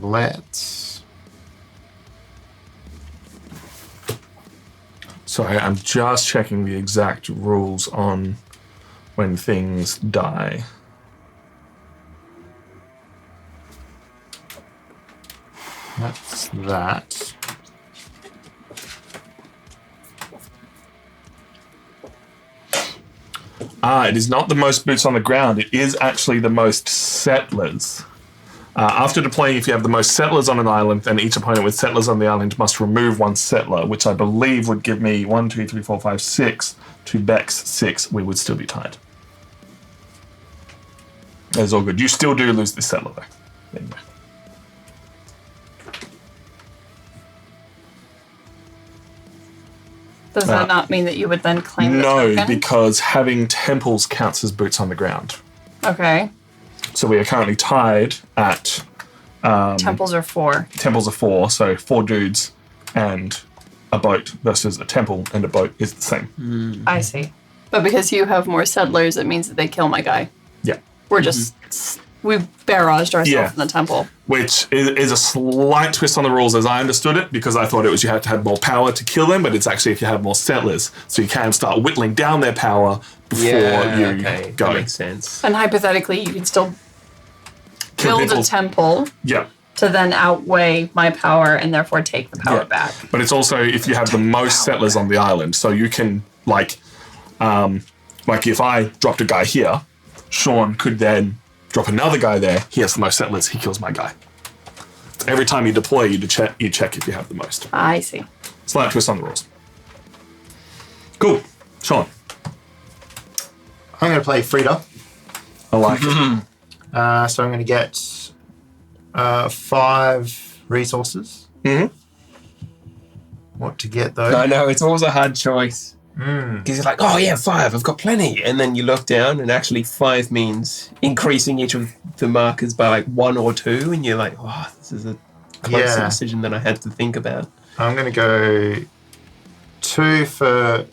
let's... Sorry, I'm just checking the exact rules on when things die. That's that. It is not the most boots on the ground. It is actually the most settlers. After deploying, if you have the most settlers on an island, then each opponent with settlers on the island must remove 1 settler, which I believe would give me 1, 2, 3, 4, 5, 6. 2 Becks, 6. We would still be tied. That's all good. You still do lose this settler, though. Anyway. Does that not mean that you would then claim the No, token? because having temples counts as boots on the ground. Okay. So we are currently tied at... Temples are 4. temples are 4, so 4 dudes and a boat versus a temple and a boat is the same. I see. But because you have more settlers, it means that they kill my guy. Yeah. We're just... We barraged ourselves Yeah. in the temple. Which is a slight twist on the rules as I understood it, because I thought it was you had to have more power to kill them, but it's actually if you have more settlers. So you can start whittling down their power before you okay. go. That makes sense. And hypothetically, you can still Kill build people. a temple Yeah. to then outweigh my power and therefore take the power Yeah. back. But it's also if you have the most settlers on the island, so you can like if I dropped a guy here, Sean could then drop another guy there. He has the most settlers. He kills my guy. Every time you deploy, you check if you have the most. I see. Slight twist on the rules. Cool. Sean. I'm going to play Frida. I like it. So I'm going to get 5 resources. Mm-hmm. What to get though? I know, it's always a hard choice. Because you're like, oh yeah, 5, I've got plenty. And then you look down and actually 5 means increasing each of the markers by like 1 or 2. And you're like, oh, this is a closer decision than I had to think about. I'm going to go 2 for...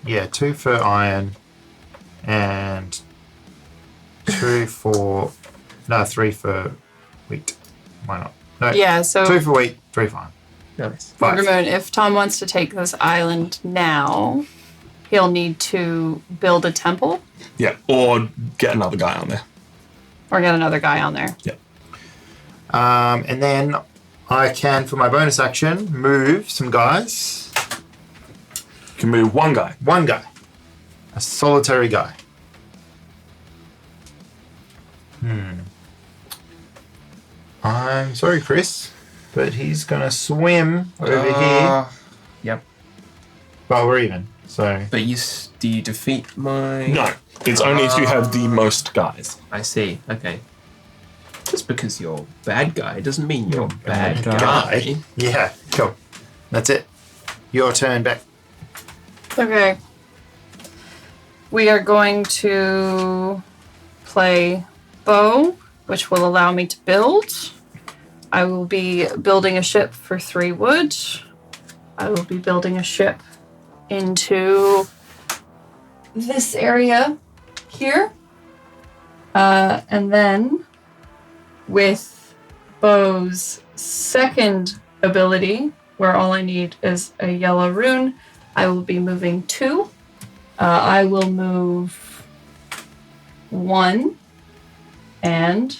Yeah, 2 for iron and 3 for wheat. Why not? No, Yeah, so 2 for wheat, 3 for iron. Nice. 5. Moon, if Tom wants to take this island now, he'll need to build a temple Yeah, or get another guy on there. or get another guy on there. Yeah. And then I can, for my bonus action, move some guys. You can move one guy. One guy. A solitary guy. I'm sorry, Chris, but he's going to swim over here. Yep. Well, we're even, so... But do you defeat my... No, it's only if you have the most guys. I see. Okay. Just because you're bad guy doesn't mean you're bad guy. guy. Yeah, cool. That's it. Your turn back. Okay. We are going to play bow, which will allow me to build. I will be building a ship for 3 wood. I will be building a ship into this area here. And then with bow's second ability, where all I need is a yellow rune, I will be moving 2. I will move 1 and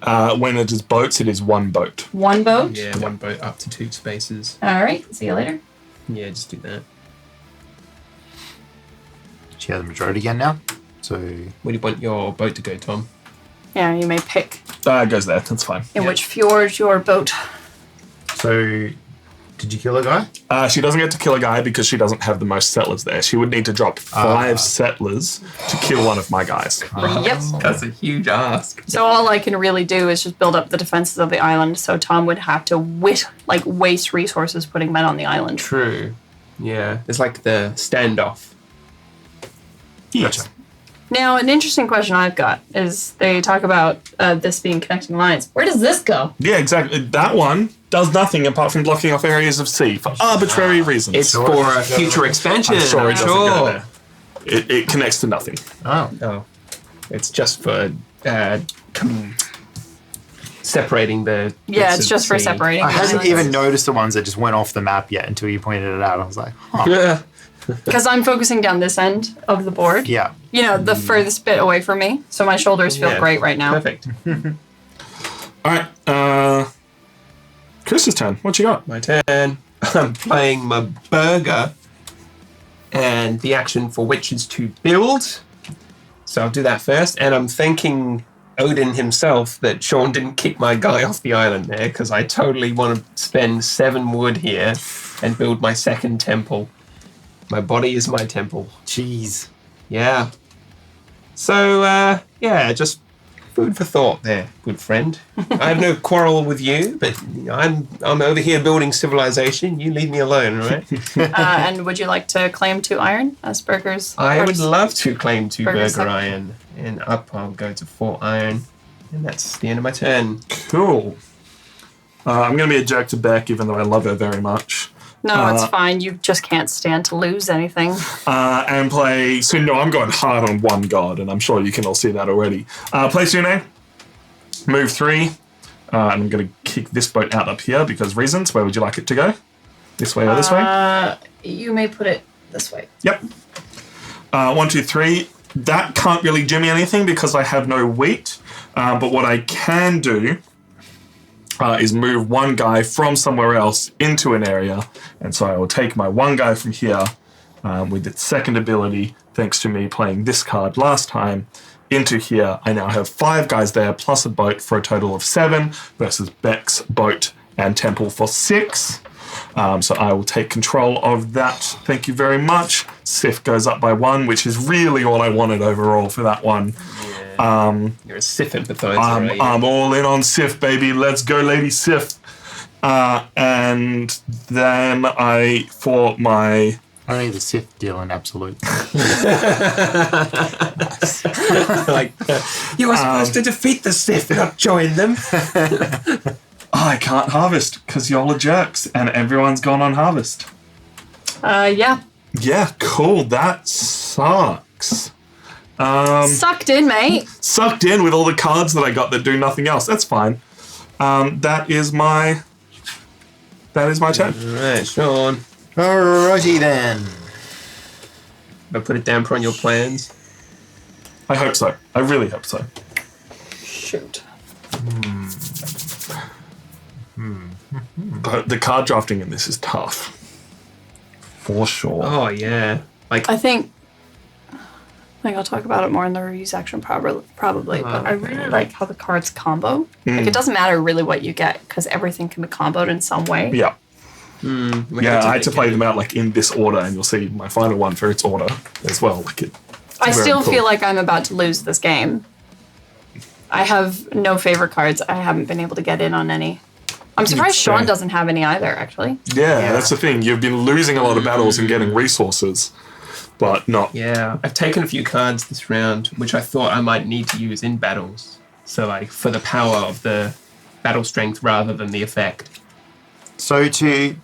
When it is boats, it is one boat. 1 boat. Yeah, 1 boat up to 2 spaces. All right. See you later. Yeah, just do that. She has the majority again now. So Where do you want your boat to go, Tom? Yeah, you may pick It goes there. That's fine. in which fjord your boat. did you kill a guy? She doesn't get to kill a guy because she doesn't have the most settlers there. She would need to drop 5 settlers to kill one of my guys. Yep. That's a huge ask. So all I can really do is just build up the defenses of the island. So Tom would have to waste resources putting men on the island. True. Yeah, it's like the standoff. Yes. Gotcha. Now, an interesting question I've got is they talk about this being connecting lines. Where does this go? Yeah, exactly. That one does nothing apart from blocking off areas of sea for arbitrary reasons. It's for a future expansion. I'm sure it doesn't sure. go there. It connects to nothing. Oh. Oh, it's just for separating the. Yeah, bits it's of just for sea. separating. I the hadn't islands. even noticed the ones that just went off the map yet until you pointed it out. I was like, huh. Yeah. Because I'm focusing down this end of the board. Yeah. You know, the furthest bit away from me. So my shoulders feel Yeah. great right now. Perfect. All right. Chris's turn. What you got? My turn. I'm playing my burger, and the action for which is to build. So I'll do that first, and I'm thanking Odin himself that Sean didn't kick my guy off the island there, because I totally want to spend 7 wood here and build my second temple. My body is my temple. Jeez. Yeah. So, just food for thought there, good friend. I have no quarrel with you, but I'm over here building civilization. You leave me alone, all right? And would you like to claim 2 iron as Burger's? I would first? love to claim 2 Burger burger second. iron. And up I'll go to 4 iron. And that's the end of my turn. Cool. I'm going to be a jerk to Beck, even though I love her very much. No, it's fine. You just can't stand to lose anything. And play... So, no, I'm going hard on one god, and I'm sure you can all see that already. Play Sune. Move 3. And I'm going to kick this boat out up here because reasons. Where would you like it to go? This way or this way? You may put it this way. Yep. 1, 2, 3. That can't really jimmy anything because I have no wheat. But what I can do is move one guy from somewhere else into an area. And so I will take my one guy from here with its second ability, thanks to me playing this card last time, into here. I now have 5 guys there, plus a boat for a total of 7, versus Beck's boat and temple for 6. So I will take control of that. Thank you very much. Sif goes up by 1, which is really all I wanted overall for that one. You're a Sif empathizer, right? I'm all in on Sif, baby. Let's go, Lady Sif. And then for my... Only the Sith deal in absolute. Like, you were supposed to defeat the Sith, not join them. I can't harvest because y'all are jerks and everyone's gone on harvest. Yeah. Yeah, cool. That sucks. Sucked in, mate. Sucked in with all the cards that I got that do nothing else. That's fine. That is my turn. Alright, Sean. Alrighty then. I'll put a damper on your plans. I hope so. I really hope so. Shoot. But the card drafting in this is tough. For sure. Oh, yeah. Like, I think I'll talk about it more in the review section probably, but I really like how the cards combo. Like, it doesn't matter really what you get, because everything can be comboed in some way. Yeah. we Yeah, have I had to play make them out like in this order, and you'll see my final one for its order as well. Like it. I very still cool. feel like I'm about to lose this game. I have no favorite cards. I haven't been able to get in on any. I'm surprised fair. Sean doesn't have any either, actually. Yeah, that's the thing. You've been losing a lot of battles and getting resources, but not. Yeah, I've taken a few cards this round, which I thought I might need to use in battles. So, like, for the power of the battle strength rather than the effect. So to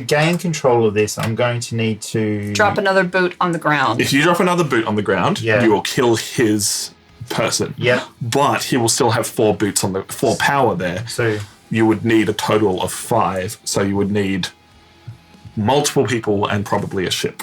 gain control of this, I'm going to need to Drop another boot on the ground. If you drop another boot on the ground, Yeah. you will kill his person. Yeah. But he will still have 4 boots on the 4 power there. So You would need a total of 5, so you would need multiple people and probably a ship.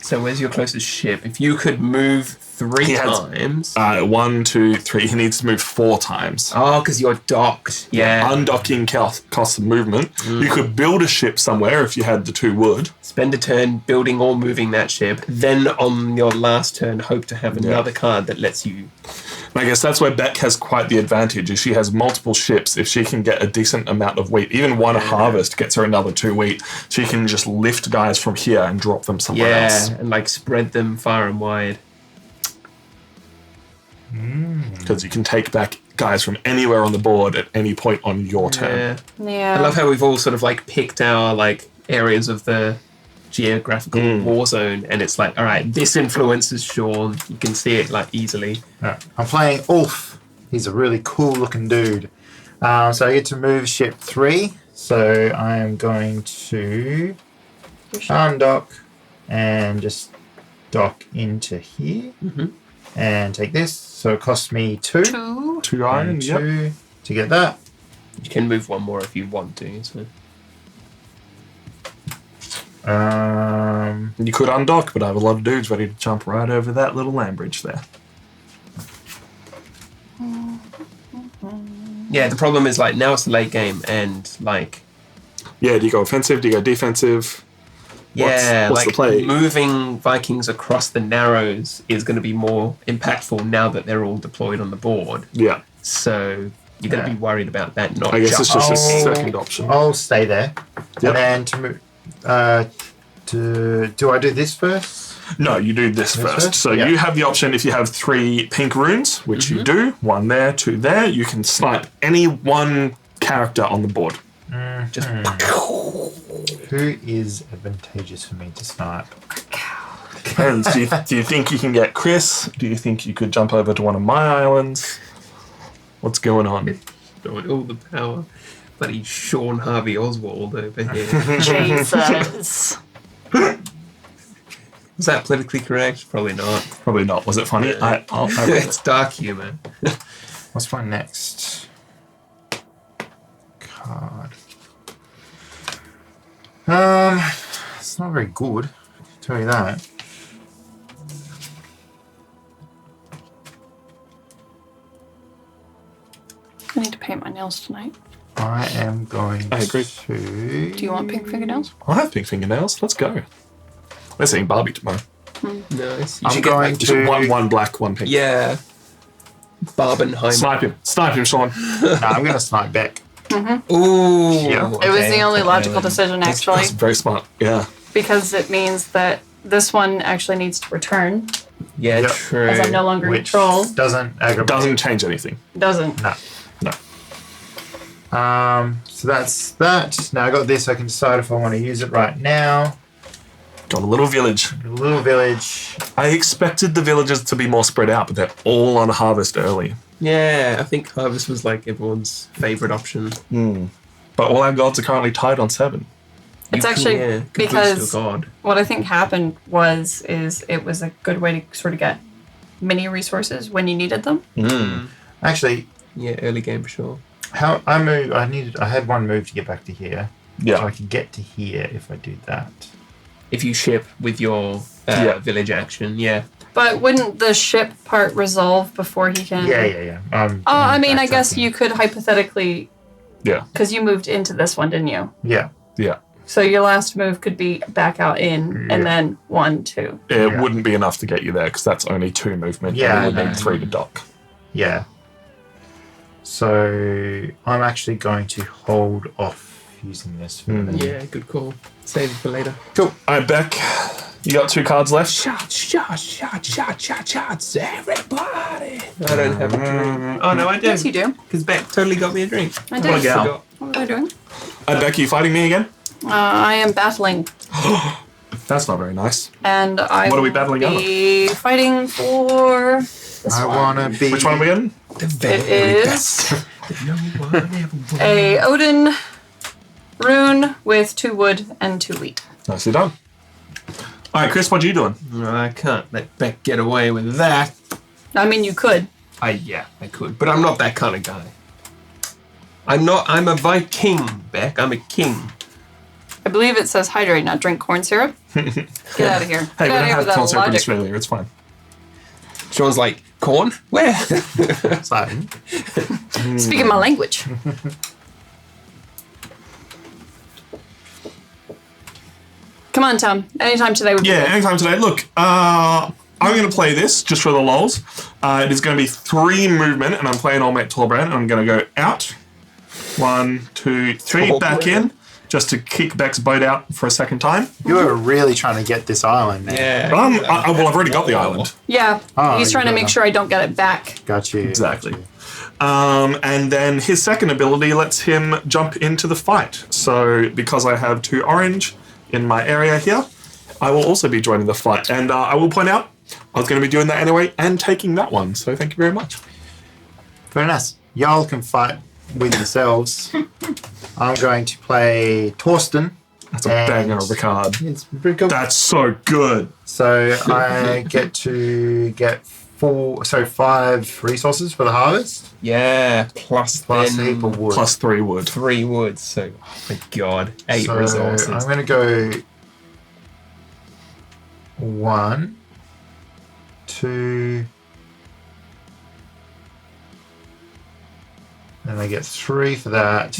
So, where's your closest ship? If you could move 3 He has- times. 1, 2, 3. He needs to move 4 times. Oh, because you're docked. Yeah. Undocking costs of movement. You could build a ship somewhere if you had the 2 wood. Spend a turn building or moving that ship. Then, on your last turn, hope to have another card that lets you. And I guess that's where Beck has quite the advantage. Is she has multiple ships. If she can get a decent amount of wheat, even one harvest gets her another 2 wheat. She can just lift guys from here and drop them somewhere else. And like spread them far and wide. Because you can take back guys from anywhere on the board at any point on your turn. Yeah. Yeah. I love how we've all sort of like picked our like areas of the geographical war zone, and it's like, all right, this influences Sean. You can see it like easily. I'm playing Ulf. He's a really cool looking dude. So I get to move ship 3. So I am going to undock and just dock into here and take this. So it costs me 2. 2 iron, And yep. 2 to get that. You can move one more if you want to. So. You could undock, but I have a lot of dudes ready to jump right over that little land bridge there. Yeah, the problem is like now it's the late game, and like Yeah, do you go offensive? Do you go defensive? yeah, what's the like play? moving Vikings across the Narrows is going to be more impactful now that they're all deployed on the board. Yeah. So you're going to be worried about that. Not I guess it's just a Oh. second option. I'll stay there. Yep. And then to move. Do I do this first? No, you do this first. first? So Yeah. you have the option, if you have 3 pink runes, which you do, 1 there, 2 there, you can snipe any one character on the board. just Who is advantageous for me to snipe? Depends. Do you think you can get Chris? Do you think you could jump over to one of my islands? What's going on? all the power. Bloody Sean Harvey Oswald over here. Jesus. Was that politically correct? Probably not. Probably not. Was it funny? It's dark humor. What's my next card? It's not very good. I'll tell you that. I need to paint my nails tonight. I am going I agree. to... Do you want pink fingernails? I have pink fingernails. Let's go. We're seeing Barbie tomorrow. Nice. You I'm should get, going like, You should to... one black, one pink. Yeah. Barbenheimer. Snipe him, Sean. No, I'm going to snipe back. Ooh. Yeah. It was okay, the only okay, logical then. decision, actually, That's very smart. Yeah. because it means that this one actually needs to return, Yeah, Yep. true. as I'm no longer in Which control. doesn't aggravate. Doesn't change anything. Doesn't. No. No. So that's that. Now I got this. I can decide if I want to use it right now. Got a little village. A little village. I expected the villages to be more spread out, but they're all on harvest early. Yeah, I think Harvest was like everyone's favourite option. But all our gods are currently tied on 7. It's You actually could because boost your god. what I think happened was it was a good way to sort of get mini resources when you needed them. Actually, Yeah, early game for sure. how I moved. I had one move to get back to here. So Yeah. I can get to here if I do that. If you ship with your Yeah. village action, yeah. But wouldn't the ship part resolve before he can? Yeah. I mean, I guess you could hypothetically, Yeah. because you moved into this one, didn't you? Yeah. Yeah. So your last move could be back out in, Yeah. and then 1, 2. It Yeah. wouldn't be enough to get you there because that's only 2 movement. Yeah, And you would I need know. 3 to dock. Yeah. So I'm actually going to hold off using this for a minute. Yeah, good call. Save it for later. Cool. All right, Beck. You got 2 cards left. Shots, everybody. I don't have a drink. Oh, no, I do. Yes, you do. Because Beck totally got me a drink. I What did. a gal. Forgot. What was I doing? Beck, are you fighting me again? I am battling, That's not very nice. and I What are we will battling be fighting for this I one. want to be. Which one are we getting? The It very is best. No one ever won. a Odin rune with 2 wood and 2 wheat. Nicely done. All right, Chris, what are you doing? No, I can't let Beck get away with that. I mean, you could. Yeah, I could, but I'm not that kind of guy. I'm a Viking, Beck. I'm a king. I believe it says hydrate, not drink corn syrup. Get out of here. Hey, we Get out don't of here have with that corn syrup in logic. Australia. It's fine. Sean's like, corn? Where? So, Speaking my language. Come on, Tom. Anytime today would be Yeah, good. anytime today. Look, I'm going to play this just for the lols. It is going to be 3 movement, and I'm playing Old Mate Torbrand, and I'm going to go out. 1, 2, 3, back in, just to kick Beck's boat out for a second time. you were really trying to get this island, man. Yeah. Well, I've already got the island. Yeah, Oh, he's you trying to got make it. sure I don't get it back. Got you. Exactly. got you. And then his second ability lets him jump into the fight. So because I have 2 orange in my area here, I will also be joining the fight. And I will point out, I was going to be doing that anyway and taking that one. So thank you very much. Very nice. Y'all can fight with yourselves. I'm going to play Torsten. That's a banger of a card. It's pretty cool. That's so good. So I get to get 5 resources for the harvest, Yeah, plus plus a then heap of wood. Plus 3 wood. 3 wood. So, oh my god, 8 So resources. I'm going to go 1, 2, and I get 3 for that,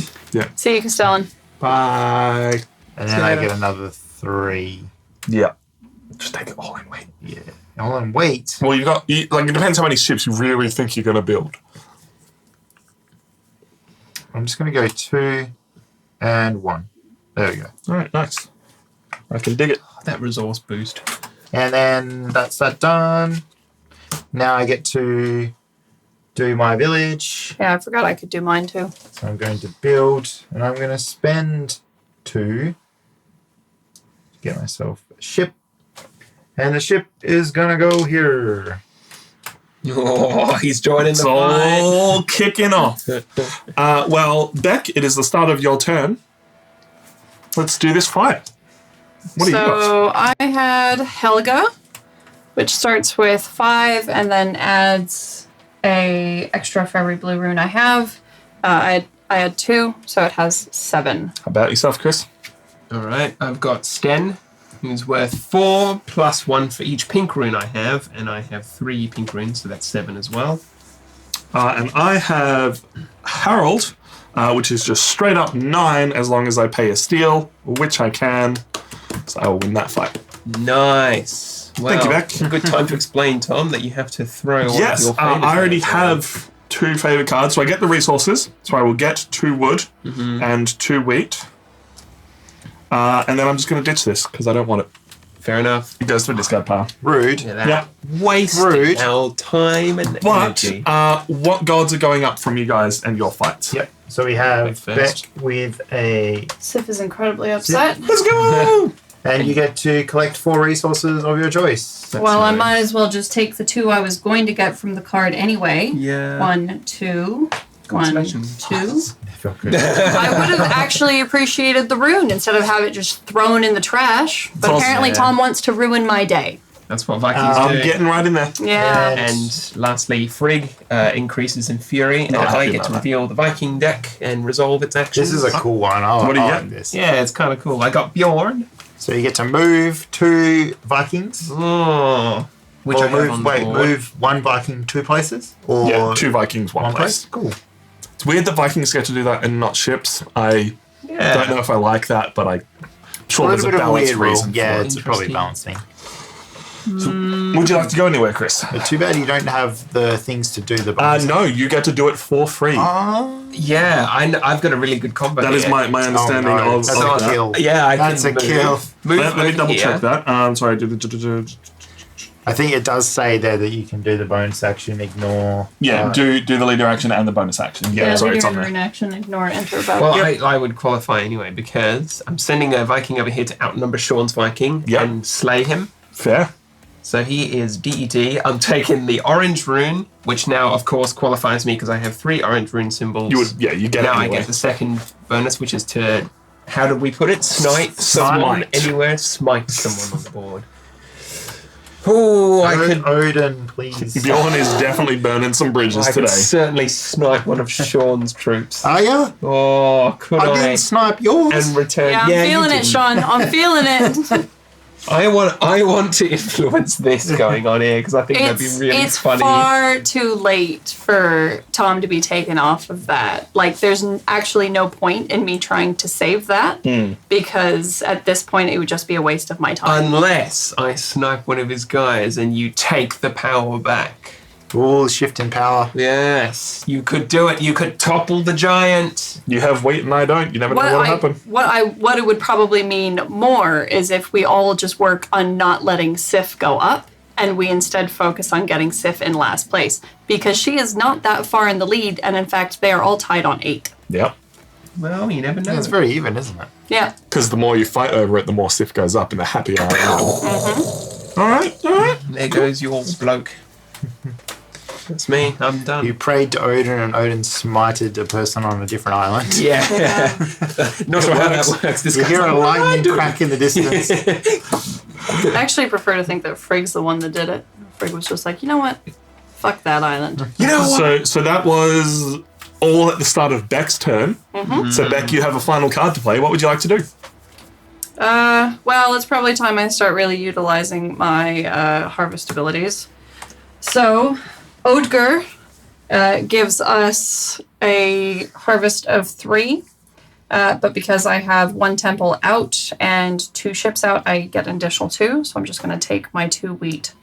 See you, Castellan. Bye. and See then you I later. get another 3. Yeah. Just take it all in, wait. Yeah. All in weight. Well, it depends how many ships you really think you're going to build. I'm just going to go 2 and 1. There we go. All right, nice. I can dig it. That resource boost. And then that's that done. Now I get to do my village. Yeah, I forgot I could do mine too. So I'm going to build, and I'm going to spend 2 to get myself a ship. And the ship is going to go here. Oh, he's joining It's the fight. all kicking off. Well, Beck, it is the start of your turn. Let's do this fight. What do you got? So I had Helga, which starts with 5 and then adds a extra for every blue rune I have. I had 2, so it has 7. How about yourself, Chris? All right, I've got Sten, who's worth 4 plus 1 for each pink rune I have, and I have 3 pink runes, so that's 7 as well. And I have Harold, which is just straight up 9 as long as I pay a steal, which I can. So I will win that fight. Nice. Well, Thank you, Beck. Good time to explain, Tom, that you have to throw one Yes, of your favourite I already cards. have 2 favourite cards. So I get the resources. So I will get 2 wood and 2 wheat. And then I'm just going to ditch this because I don't want it. Fair enough. It goes to a discard pile. Rude. Yeah. Wasting Rude. our time and But energy. what gods are going up from you guys and your fights? Yep. So we have Beck Beck first. with a... Sif is incredibly upset. Let's go! And you get to collect 4 resources of your choice. Well, I nice. might as well just take the 2 I was going to get from the card anyway. Yeah. 1, 2, 1, 2. Congratulations. I felt good. I would have actually appreciated the rune instead of have it just thrown in the trash. But awesome. apparently Tom wants to ruin my day. That's what Vikings I'm do. getting right in there. Yeah. And lastly, Frigg increases in fury, and Not I happy get about to that. reveal the Viking deck and resolve its actions. This is a cool one. What do you I get? like this. Yeah, it's kind of cool. I got Bjorn. So you get to move 2 Vikings. Oh. Which Or I have on the board. move 1 Viking 2 places? Or Yeah, 2 Vikings, 1 place. Cool. It's weird that Vikings get to do that and not ships. I Yeah. don't know if I like that, but I'm sure A there's little a bit of a balance weird rule. reason Yeah, for it. it's probably Interesting. balancing. Would you like to go anywhere, Chris? But too bad you don't have the things to do the bonus. No, you get to do it for free. Yeah, I've got a really good combo. That is here. my understanding Oh, no, of that's that. a kill. Yeah, I That's can a kill. Move Let me over double here. check that. Sorry. I think it does say there that you can do the bonus action, ignore. Yeah, do the leader action and the bonus action. Yeah, sorry, it's on there. rune action, ignore, enter about. Well, I would qualify anyway because I'm sending a Viking over here to outnumber Sean's Viking Yep. and slay him. Fair. So he is DED. I'm taking the orange rune, which now, of course, qualifies me because I have 3 orange rune symbols. You get now it I anyway. get the second bonus, which is to, how did we put it? Smite someone Smite. anywhere. Smite someone on the board. Oh, I could Odin, please. Bjorn is definitely burning some bridges I could today. certainly snipe one of Sean's troops. Are ya? Oh, could I I? didn't snipe yours. And return. Yeah, I'm you feeling it, didn't. Sean. I'm feeling it. I want to influence this going on here because I think that'd be really it's funny. far too late for Tom to be taken off of that. Like, there's actually no point in me trying to save that because at this point it would just be a waste of my time. Unless I snipe one of his guys and you take the power back. Ooh, shift in power. Yes, you could do it. You could topple the giant. You have weight and I don't. You never know what'll happen. What it would probably mean more is if we all just work on not letting Sif go up and we instead focus on getting Sif in last place because she is not that far in the lead and in fact they are all tied on 8. Yep. Well, you never know. Yeah, it's very even, isn't it? Yeah. Because the more you fight over it, the more Sif goes up and the happier I am. All right. There goes your bloke. That's me. I'm done. You prayed to Odin and Odin smited a person on a different island. Yeah. Not sure how that works. This You guy's hear like, a "What am I lightning doing?" crack in the distance. I actually prefer to think that Frigg's the one that did it. Frigg was just like, you know what? Fuck that island. You know what? So that was all at the start of Beck's turn. So Beck, you have a final card to play. What would you like to do? Well, it's probably time I start really utilizing my harvest abilities. So, Odger gives us a harvest of 3, but because I have 1 temple out and 2 ships out, I get an additional 2. So I'm just going to take my 2 wheat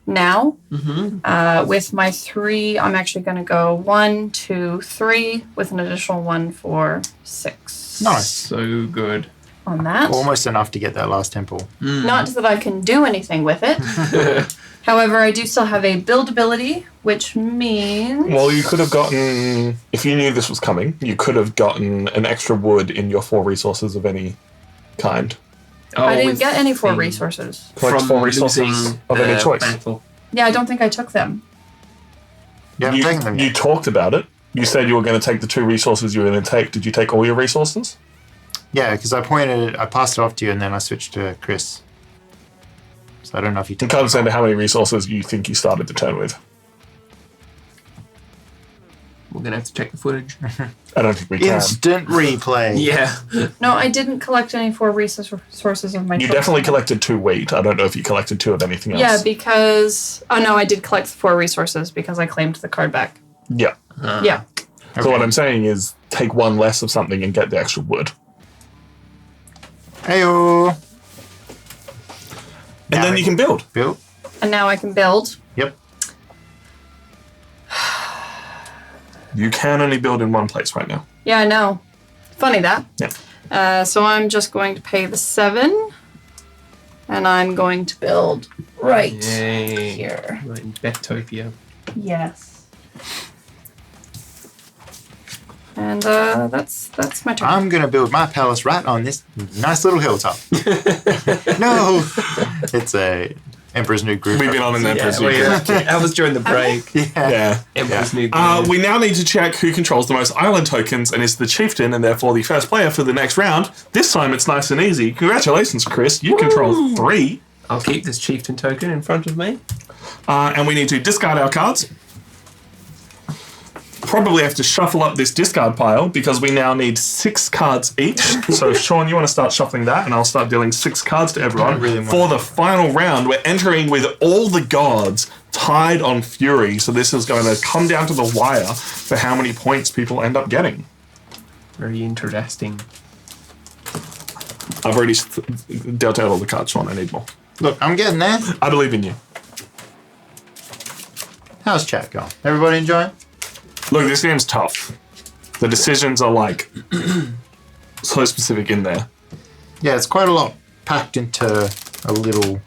now. With my 3, I'm actually going to go 1, 2, 3 with an additional 1 for 6. Nice. So good. On that. Almost enough to get that last temple. Not that I can do anything with it. However, I do still have a build ability, which means... Well, you could have gotten, if you knew this was coming, you could have gotten an extra wood in your 4 resources of any kind. I didn't with get any 4 the- resources. Collect 4 resources losing, of any choice. battle. Yeah, I don't think I took them. You haven't taken them You yet. talked about it. You said you were going to take the 2 resources you were going to take. Did you take all your resources? Yeah, because I passed it off to you and then I switched to Chris. So I don't know if you You took can't say how many resources you think you started the turn with. We're going to have to check the footage. I don't think we can. Instant replay. Yeah. No, I didn't collect any 4 resources of my You choice. definitely collected 2 wheat. I don't know if you collected 2 of anything else. Yeah, because... Oh, no, I did collect 4 resources because I claimed the card back. Yeah. Yeah. So what I'm saying is take one less of something and get the extra wood. Heyo. And then you can build. Build. And now I can build. Yep. You can only build in one place right now. Yeah, I know. Funny that. Yeah. So I'm just going to pay the 7. And I'm going to build right Yay. here. Right in Betopia. Yes. And that's my turn. I'm going to build my palace right on this nice little hilltop. No! It's a Emperor's New Groove. We've been on an Emperor's New Yeah, that was during the break. Yeah. Emperor's New Groove. We now need to check who controls the most island tokens and is the chieftain and therefore the first player for the next round. This time it's nice and easy. Congratulations, Chris. You control 3. I'll keep this chieftain token in front of me. And we need to discard our cards. Probably have to shuffle up this discard pile because we now need 6 cards each. So, Sean, you want to start shuffling that, and I'll start dealing 6 cards to everyone. For the final round, we're entering with all the gods tied on fury. So this is going to come down to the wire for how many points people end up getting. Very interesting. I've already dealt out all the cards, Sean. I need more. Look, I'm getting there. I believe in you. How's chat going? Everybody enjoying? Look, this game's tough. The decisions are like so specific in there. Yeah, it's quite a lot packed into a little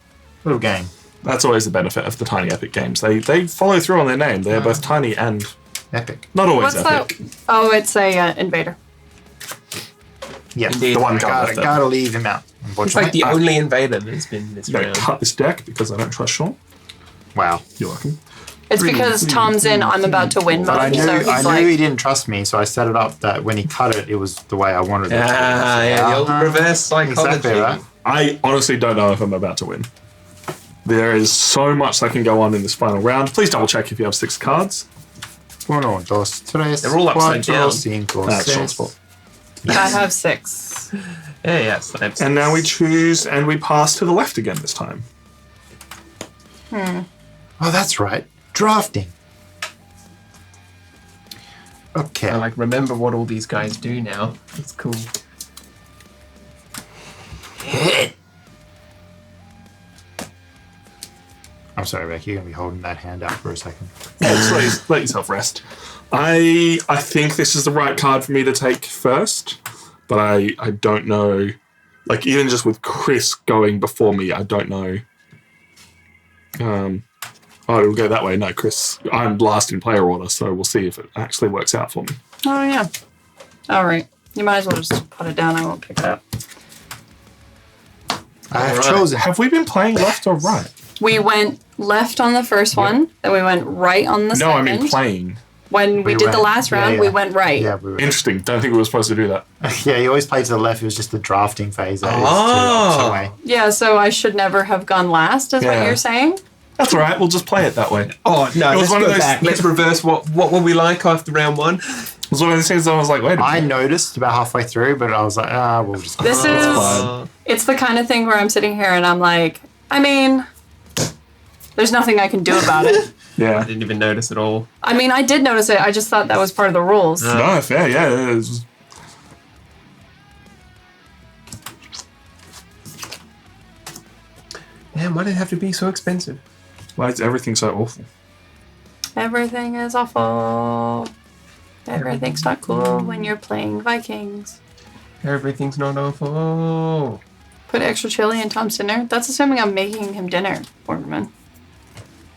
game. That's always the benefit of the Tiny Epic games. They follow through on their name. They're both tiny and Epic. not always What's epic. that? Oh, it's a invader. Yeah, Indeed. The one card left. gotta leave him out. It's Unfortunately. like the only invader that's been this I'm going round. to cut this deck because I don't trust Sean. Wow. You're welcome. It's because Tom's in I'm about to win But I mode, knew, so he's I knew like, he didn't trust me, so I set it up that when he cut it, it was the way I wanted it to. Yeah, the old reverse psychology. Exactly right. I honestly don't know if I'm about to win. There is so much that can go on in this final round. Please double check if you have 6 cards. 1, 2, 3, They're all upside 4, down. 5, That's 6. Sean's fault. I have 6. Yeah, yes. And now we choose and we pass to the left again this time. Oh, that's right. Drafting. Okay. I like remember what all these guys do now. It's cool. I'm sorry, Becky. You're going to be holding that hand out for a second. Just let yourself rest. I think this is the right card for me to take first, but I don't know. Like, even just with Chris going before me, I don't know. Oh, it'll go that way. No, Chris, I'm last in player order, so we'll see if it actually works out for me. Oh, yeah. All right. You might as well just put it down. I won't pick it up. I have Alright. chosen. Have we been playing left or right? We went left on the first one, then we went right on the No, second. I mean playing. When we did the went- last round, yeah. we went right. Yeah, we were. Interesting. Don't think we were supposed to do that. Yeah, you always played to the left. It was just the drafting phase. That is Oh. to the way. Yeah, so I should never have gone last, is Yeah. what you're saying? That's all right. We'll just play it that way. Oh no! It was Let's one of go those- back. Let's reverse what were we like after round 1? It was one of those things that I was like, wait a I minute. noticed about halfway through, but I was like, we'll just. This That's is, fine. it's the kind of thing where I'm sitting here and I'm like, I mean, there's nothing I can do about it. I Yeah. didn't even notice at all. I mean, I did notice it. I just thought that was part of the rules. No, fair. Yeah. It was- Man, why did it have to be so expensive? Why is everything so awful? Everything is awful. Everything's not cool when you're playing Vikings. Everything's not awful. Put extra chili in Tom's dinner. That's assuming I'm making him dinner, Boardman.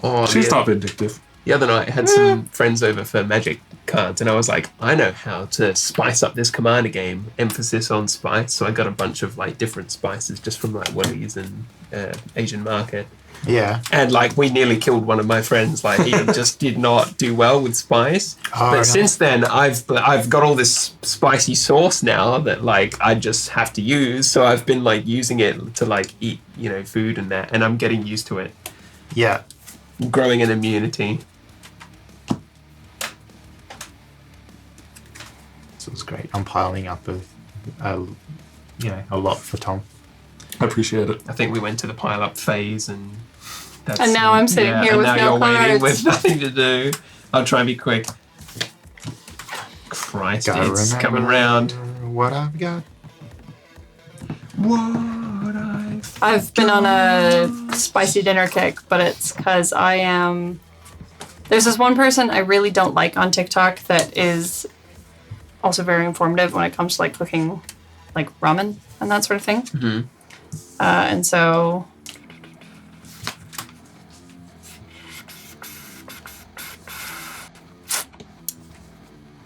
Oh, She's the, not vindictive. the other night I had some friends over for Magic cards, and I was like, I know how to spice up this Commander game. Emphasis on spice. So I got a bunch of like different spices just from like Woolies and Asian Market. Yeah. And like we nearly killed one of my friends. Like he just did not do well with spice. Oh, but no. since then, I've got all this spicy sauce now that like I just have to use. So I've been like using it to like eat, food and that, and I'm getting used to it. Yeah. Growing an immunity. So it's great. I'm piling up a lot for Tom. I appreciate it. I think we went to the pile up phase, and that's, And now I'm sitting here and with now no you're waiting cards. with nothing to do. I'll try and be quick. Christ, Gotta it's remember coming round. What I've got. I've been on a spicy dinner kick, but it's because I am. There's this one person I really don't like on TikTok that is also very informative when it comes to like cooking, like ramen and that sort of thing. Mm-hmm. And so.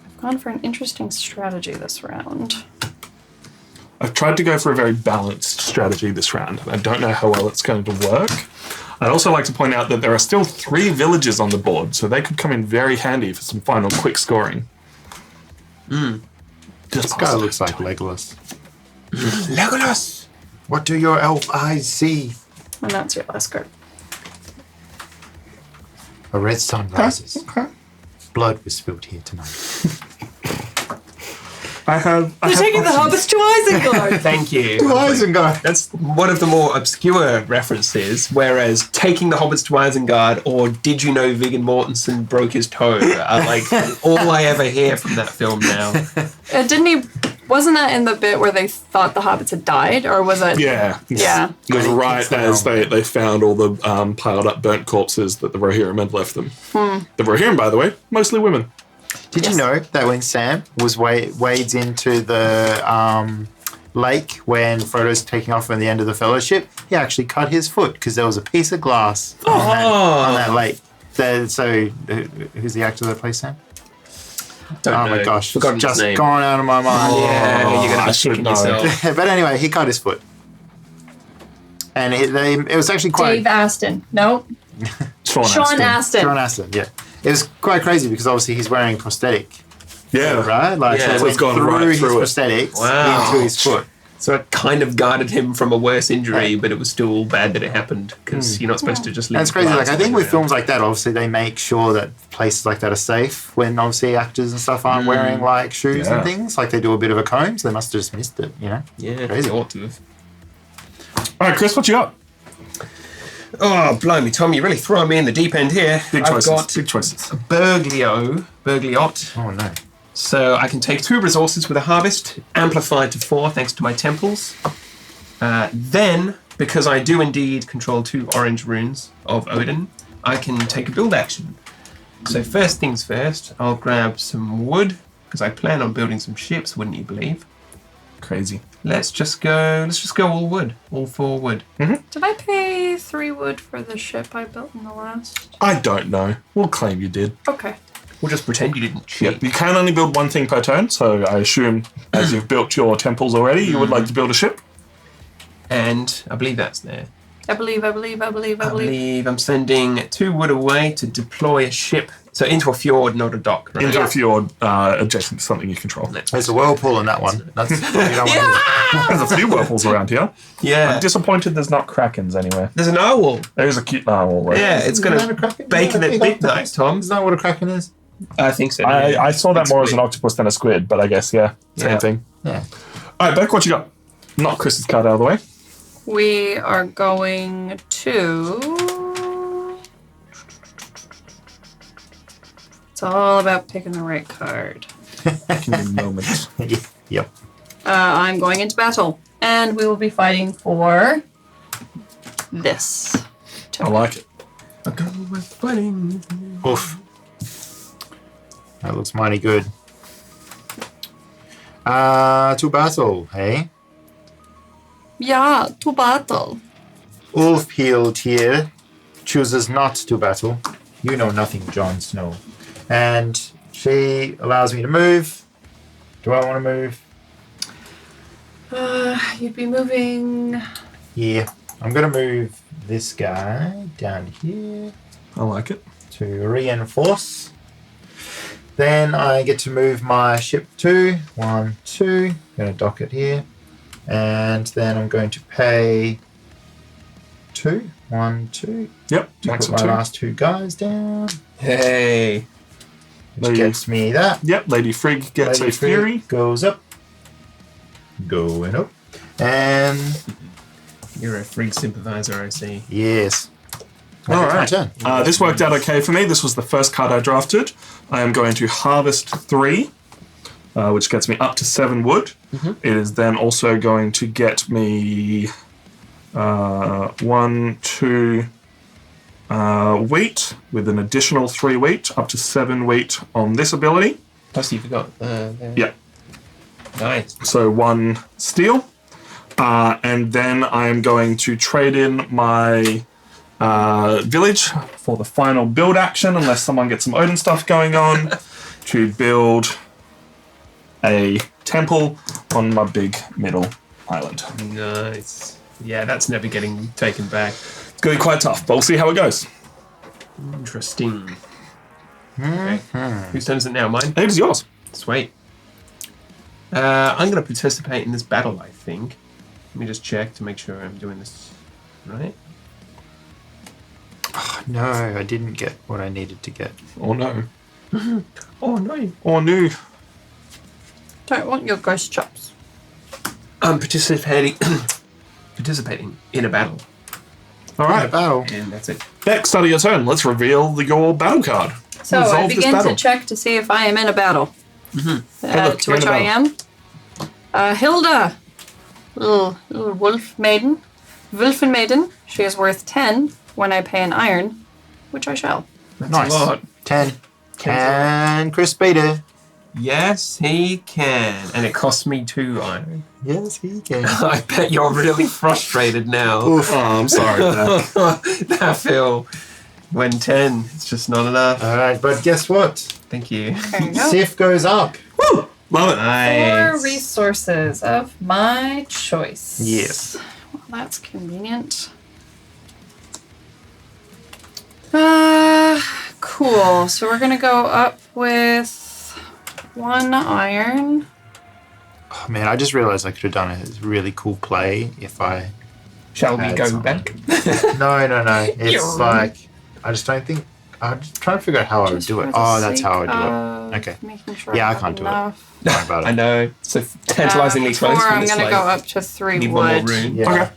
I've gone for an interesting strategy this round. I've tried to go for a very balanced strategy this round. I don't know how well it's going to work. I'd also like to point out that there are still 3 villages on the board, so they could come in very handy for some final quick scoring. This guy looks like Legolas. Legolas! What do your elf eyes see? And that's your last card. A red sun rises. Okay. Blood was spilled here tonight. You're taking the hobbits to Isengard! Thank you. To Isengard! That's one of the more obscure references, whereas taking the hobbits to Isengard or did you know Viggo Mortensen broke his toe are like all I ever hear from that film now. Wasn't that in the bit where they thought the hobbits had died, or was it? Yeah. Yeah. It was right as they found all the piled up burnt corpses that the Rohirrim had left them. The Rohirrim, by the way, mostly women. Did you know that when Sam was wades into the lake when Frodo's taking off from the end of the Fellowship, he actually cut his foot because there was a piece of glass on that lake. So, who's the actor that plays Sam? Don't know. My gosh, Forgotten it's just his name. gone out of my mind. Yeah, you're I gonna be should kicking know. yourself. But anyway, he cut his foot, and it was actually quite. Dave Aston. No. Sean Sean Aston. Sean Astin, yeah. It was quite crazy because obviously he's wearing a prosthetic, Yeah. right? Like, Yeah. so it So went it's gone through right his through it. prosthetics Wow. into his foot. So it kind of guarded him from a worse injury, but it was still bad that it happened because you're not supposed to just leave. And it's crazy. glass Like, I think with around. films like that, obviously they make sure that places like that are safe when obviously actors and stuff aren't wearing like shoes Yeah. and things. Like they do a bit of a comb, so they must have just missed it, you know? Yeah, Crazy. they ought to have. All right, Chris, what you got? Oh, blimey, Tom, you're really throwing me in the deep end here. Big I've choices. got Big choices. Burgliot. Oh no. So I can take 2 resources with a harvest, amplified to 4 thanks to my temples. Then, because I do indeed control 2 orange runes of Odin, I can take a build action. So first things first, I'll grab some wood, because I plan on building some ships, wouldn't you believe? Crazy. Let's just go all wood, all 4 wood. Did I pay 3 wood for the ship I built in the last? I don't know. We'll claim you did. Okay. We'll just pretend you didn't cheat. Yep. You can only build one thing per turn, so I assume as you've built your temples already, you would like to build a ship. And I believe that's there. I believe. I believe I'm sending 2 wood away to deploy a ship. So into a fjord, not a dock. Right? Into a fjord adjacent to something you control. There's a whirlpool in that one. That's what you don't want to do. There's a few whirlpools around here. Yeah. I'm disappointed there's not krakens anywhere. There's a narwhal. There's a cute narwhal, right? Yeah, it's going Is that a to kraken? bacon at midnight, Tom. Isn't that what a kraken is? I think so. I saw that It's more as an weird. octopus than a squid, but I guess, same Yeah. thing. Yeah. All right, Beck, what you got? Knock Chris's card out of the way. We are going to. It's all about picking the right card. Give me a moment. Yep. I'm going into battle, and we will be fighting for this. I like it. I'll go with fighting. Oof. That looks mighty good. To battle, hey? Yeah, to battle. Ulfhild here chooses not to battle. You know nothing, Jon Snow. And she allows me to move. Do I want to move? You'd be moving. Yeah. I'm going to move this guy down here I like it. to reinforce. Then I get to move my ship 2. 1, 2. I'm going to dock it here. And then I'm going to pay 2. 1, 2. Yep, To max put of my 2. last 2 guys down. Hey. Which Lady- gets me that. Yep, Lady Frigg gets Lady a Fury. Frigg goes up. Going up. And You're a freak sympathizer, I see. yes. All Okay, my right. turn. This worked out okay for me. This was the first card I drafted. I am going to harvest 3. which gets me up to 7 wood. It is then also going to get me 1, 2 wheat with an additional 3 wheat, up to 7 wheat on this ability. Plus, you forgot. Yeah. Nice. So 1 steel. And then I am going to trade in my village for the final build action, unless someone gets some Odin stuff going on, to build a temple on my big middle island. Nice. Yeah, that's never getting taken back. It's going to be quite tough, but we'll see how it goes. Interesting. Okay. Whose turn is it now? Mine? It is yours. Sweet. I'm going to participate in this battle, I think. Let me just check to make sure I'm doing this right. No, I didn't get what I needed to get. Or no. Oh, no. Or no. Don't want your ghost chops. I'm participating in a battle. All Right, right. battle. And that's it. Next, start of your turn. Let's reveal your battle card. So I Resolve this begin battle. to check to see if I am in a battle. Hey, look, To you're which in a I am. Hilda, little wolf maiden, Wulfen maiden. She is worth 10 when I pay an iron, which I shall. That's Nice. a lot. 10. Can Chris beat it? Yes, he can. And it costs me 2 iron. Yes, he can. I bet you're really frustrated now. Oh, I'm sorry. I feel when 10, it's just not enough. All right, but guess what? Thank you. There you go. Sif goes up. Woo! Love it. 4 Nice. resources of my choice. Yes. Well, that's convenient. Cool. So we're gonna go up with 1 iron. Oh, man, I just realized I could have done a really cool play if I... Shall we Add go something. back? No. It's You're like... I just don't think... I'm just trying to figure out how I would Just do for it. the Oh, that's how I sake would do of it. Okay. Making sure Yeah, I have can't do it. enough. Sorry about I it. know. So tantalizingly close. 4, but I'm it's gonna like, go up to 3 need wood. one more room. Yeah. Okay.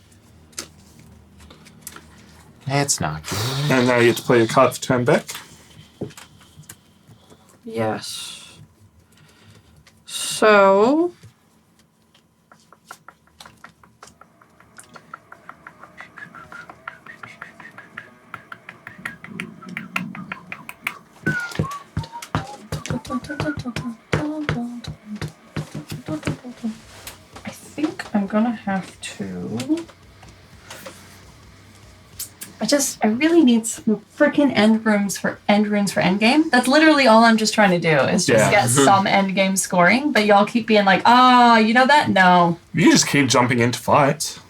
It's not good. And now you get to play your card for turn back. Yes. So I think I'm gonna have to. I really need some freaking end runes for endgame. That's literally all I'm just trying to do is just Yeah. get some endgame scoring. But y'all keep being like, oh, you know that? No. You just keep jumping into fights.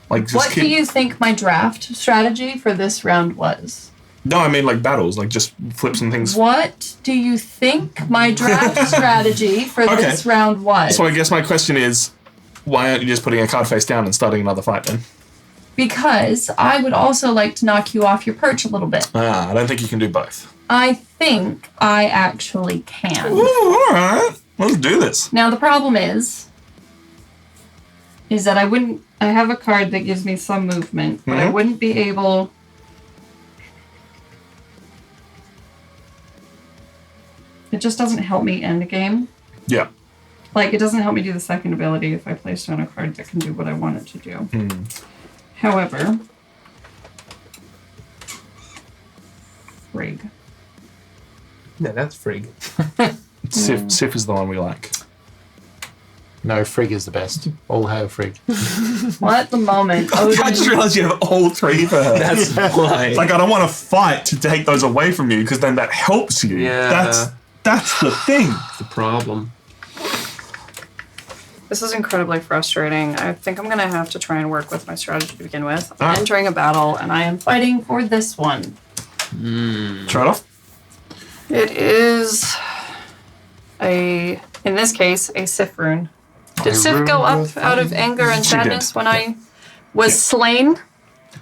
Like, just What keep... do you think my draft strategy for this round was? No, I mean like battles. Like, just flip some things. What do you think my draft strategy for Okay. this round was? So I guess my question is, why aren't you just putting a card face down and starting another fight then? Because I would also like to knock you off your perch a little bit. I don't think you can do both. I think I actually can. Ooh, all right. Let's do this. Now the problem is that I have a card that gives me some movement, but I Mhm. wouldn't be able. It just doesn't help me end a game. Yeah. Like, it doesn't help me do the second ability if I place down a card that can do what I want it to do. Hmm. However, frig. No, that's frig. Sif is the one we like. No, Frigg is the best. All hail Frigg. Well, at the moment, I just Odin, realized you have all 3 for her. That's why. Like, I don't want to fight to take those away from you because then that helps you. Yeah. That's the thing. the problem. this is incredibly frustrating. I think I'm going to have to try and work with my strategy to begin with. I'm Ah. entering a battle, and I am fighting for this one. Try it off. It is in this case, a Sif rune. Did Sif go up out of anger and She did. sadness when I was slain?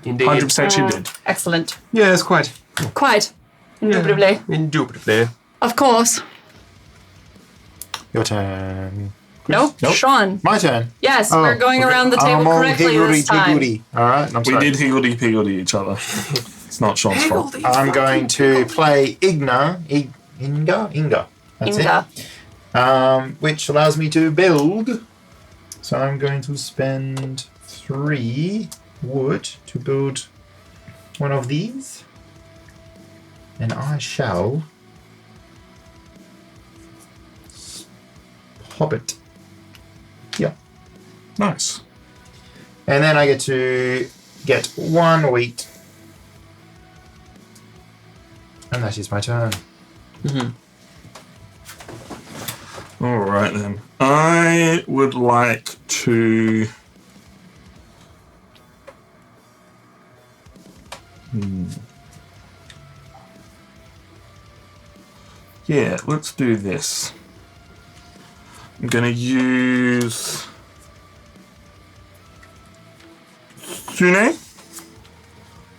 Indeed. 100% she did. Excellent. Yes, quite. Quite. Indubitably. Indubitably. Of course. Your turn. Nope. Nope. Sean. My turn. Yes, Oh, we're going okay. around the table I'm all correctly this time. higgledy-piggledy. All right, I'm We sorry. did higgledy-piggledy each other. It's not Sean's fault. I'm going to play Inga. That's Inga. it. which allows me to build. So I'm going to spend 3 wood to build one of these. And I shall pop it here. Nice. And then I get to get 1 wheat. And that is my turn. All right then. I would like to. Yeah, let's do this. I'm going to use Sune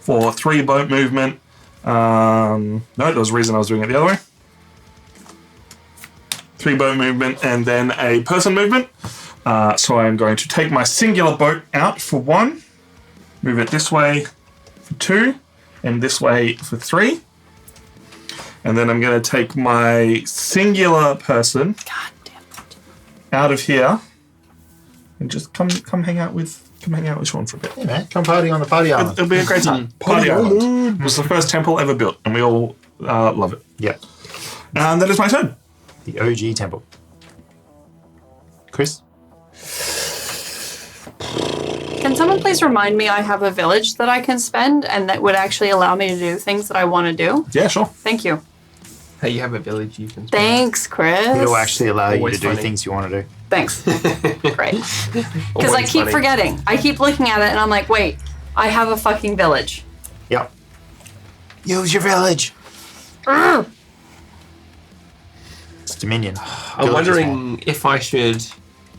for 3 boat movement. No, there was a reason I was doing it the other way. 3 boat movement and then a person movement. So I'm going to take my singular boat out for 1, move it this way for 2, and this way for 3. And then I'm going to take my singular person God damn it. out of here and just come hang out with Sean for a bit. Hey man, come party on the party island. It'll be a great time. Party Island. It was the first temple ever built, and we all love it. Yeah, And that is my turn. the OG temple. Chris? Can someone please remind me I have a village that I can spend and that would actually allow me to do things that I want to do? Yeah, sure. Thank you. Hey, you have a village you can. Thanks, Chris. It'll actually allow you Always to do funny. things you want to do. Thanks. Great. Because I Always keep funny. forgetting. I keep looking at it and I'm like, wait, I have a fucking village. Yep. Use your village. Ugh. It's Dominion. I'm wondering if I should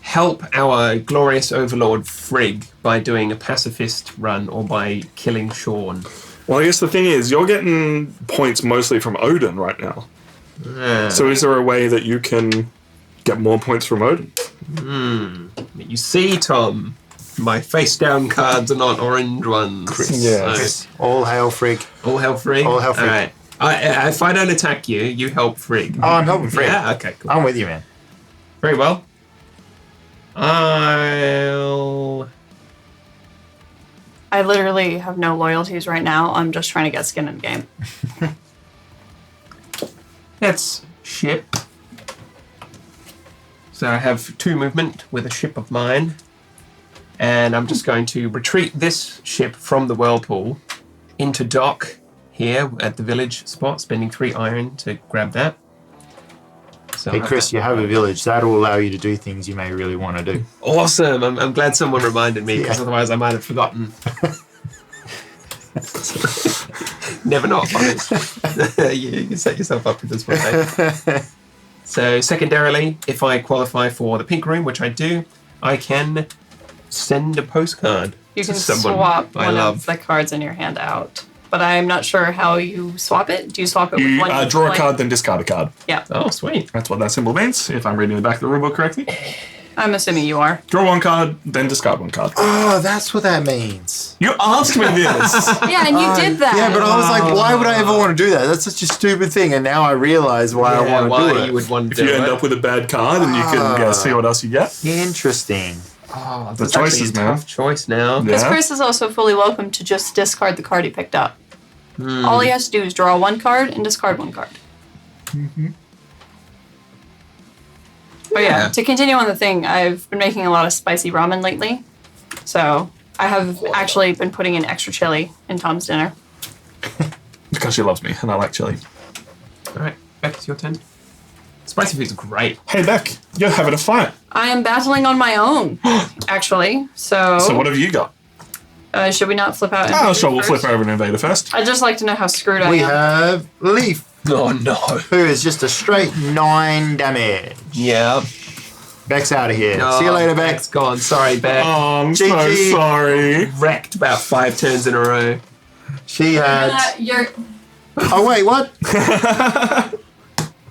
help our glorious overlord Frigg by doing a pacifist run or by killing Sean. Well, I guess the thing is, you're getting points mostly from Odin right now. So is there a way that you can get more points from Odin? You see, Tom, my face down cards are not orange ones. Yeah. Chris, all hail Frigg. All hell Frigg? All hail Frigg. All right. If I don't attack you, you help Frigg. Oh, I'm helping Frigg. Yeah, okay, cool. I'm with you, man. Very well. I'll... I literally have no loyalties right now. I'm just trying to get skin in the game. Let's ship. So I have 2 movement with a ship of mine. And I'm just going to retreat this ship from the whirlpool into dock here at the village spot, spending 3 iron to grab that. So Hey, Chris, you have a village. That'll allow you to do things you may really want to do. Awesome. I'm glad someone reminded me, because Yeah. otherwise I might have forgotten. Never not honest. You set yourself up for this one day. So secondarily, if I qualify for the pink room, which I do, I can send a postcard You to can someone swap I one love. of the cards in your hand out. But I'm not sure how you swap it. Do you swap it with You one? you draw a play? card, then discard a card. Yeah. Oh, sweet. That's what that symbol means, if I'm reading the back of the rulebook correctly. I'm assuming you are. Draw 1 card, then discard 1 card. Oh, that's what that means. You asked me this! Yeah, and you did that. Yeah, but I was like, why would I ever want to do that? That's such a stupid thing, and now I realize why I want to why do it. you would want to If do you end it. up with a bad card and you can see what else you get. Interesting. Oh, The that's actually choices, a man. tough choice now. Because Yeah. Chris is also fully welcome to just discard the card he picked up. All he has to do is draw 1 card and discard 1 card. But yeah, to continue on the thing, I've been making a lot of spicy ramen lately. So I have actually been putting in extra chili in Tom's dinner. Because she loves me and I like chili. All right, Beck, it's your turn. Spicy food's great. Hey, Beck, you're having a fight. I am battling on my own, actually. So, So what have you got? should we not flip out? Oh, Invader sure, we'll first? flip over an invader first. I'd just like to know how screwed I We am. have Leaf, Oh no. who is just a straight 9 damage. Yeah. Beck's out of here. No, See you later, Beck. Beck's gone. Sorry, Beck. Oh, I'm so GG. sorry. Wrecked about 5 turns in a row. She had. You're Oh, wait, what?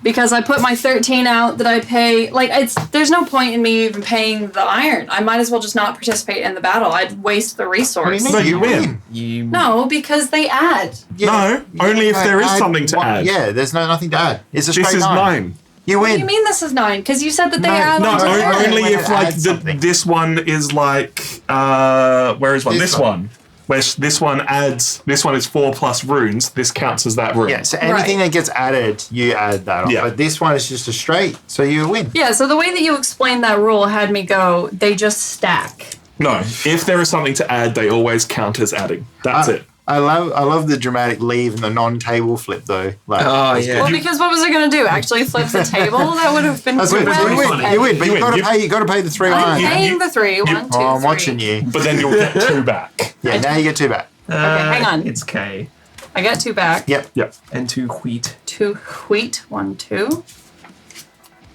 because I put my 13 out that I pay. Like, there's no point in me even paying the iron. I might as well just not participate in the battle. I'd waste the resource. No, you win. You. No, because they add. No, only if there is Add something to one- add. Yeah, there's nothing to add. It's a straight This is 9. 9. You What win. do you mean this is 9? Because you said that they add No, on to no, the only when if it like adds something. this one is like where is one? This This one. Where this one adds. This one is 4 plus runes. This counts as that rune. Yeah, so anything that gets added, you add that on. Yeah. But this one is just a straight, so you win. Yeah, so the way that you explained that rule had me go, they just stack. No, if there is something to add, they always count as adding. That's it. I love the dramatic leave and the non-table flip though. Like, Oh, that's yeah. good. Well, because what was I going to do? Actually flip the table? That would have been That's good. well You win. funny. You win, but You you win. got to pay the 3 I'm iron. paying the 3. 1, 2, Oh, I'm 3. watching you. But then you'll get 2 back. Yeah, now you get 2 back. Okay, hang on. It's K. I get 2 back. Yep. Yep. And 2 wheat. 2 wheat. 1, 2.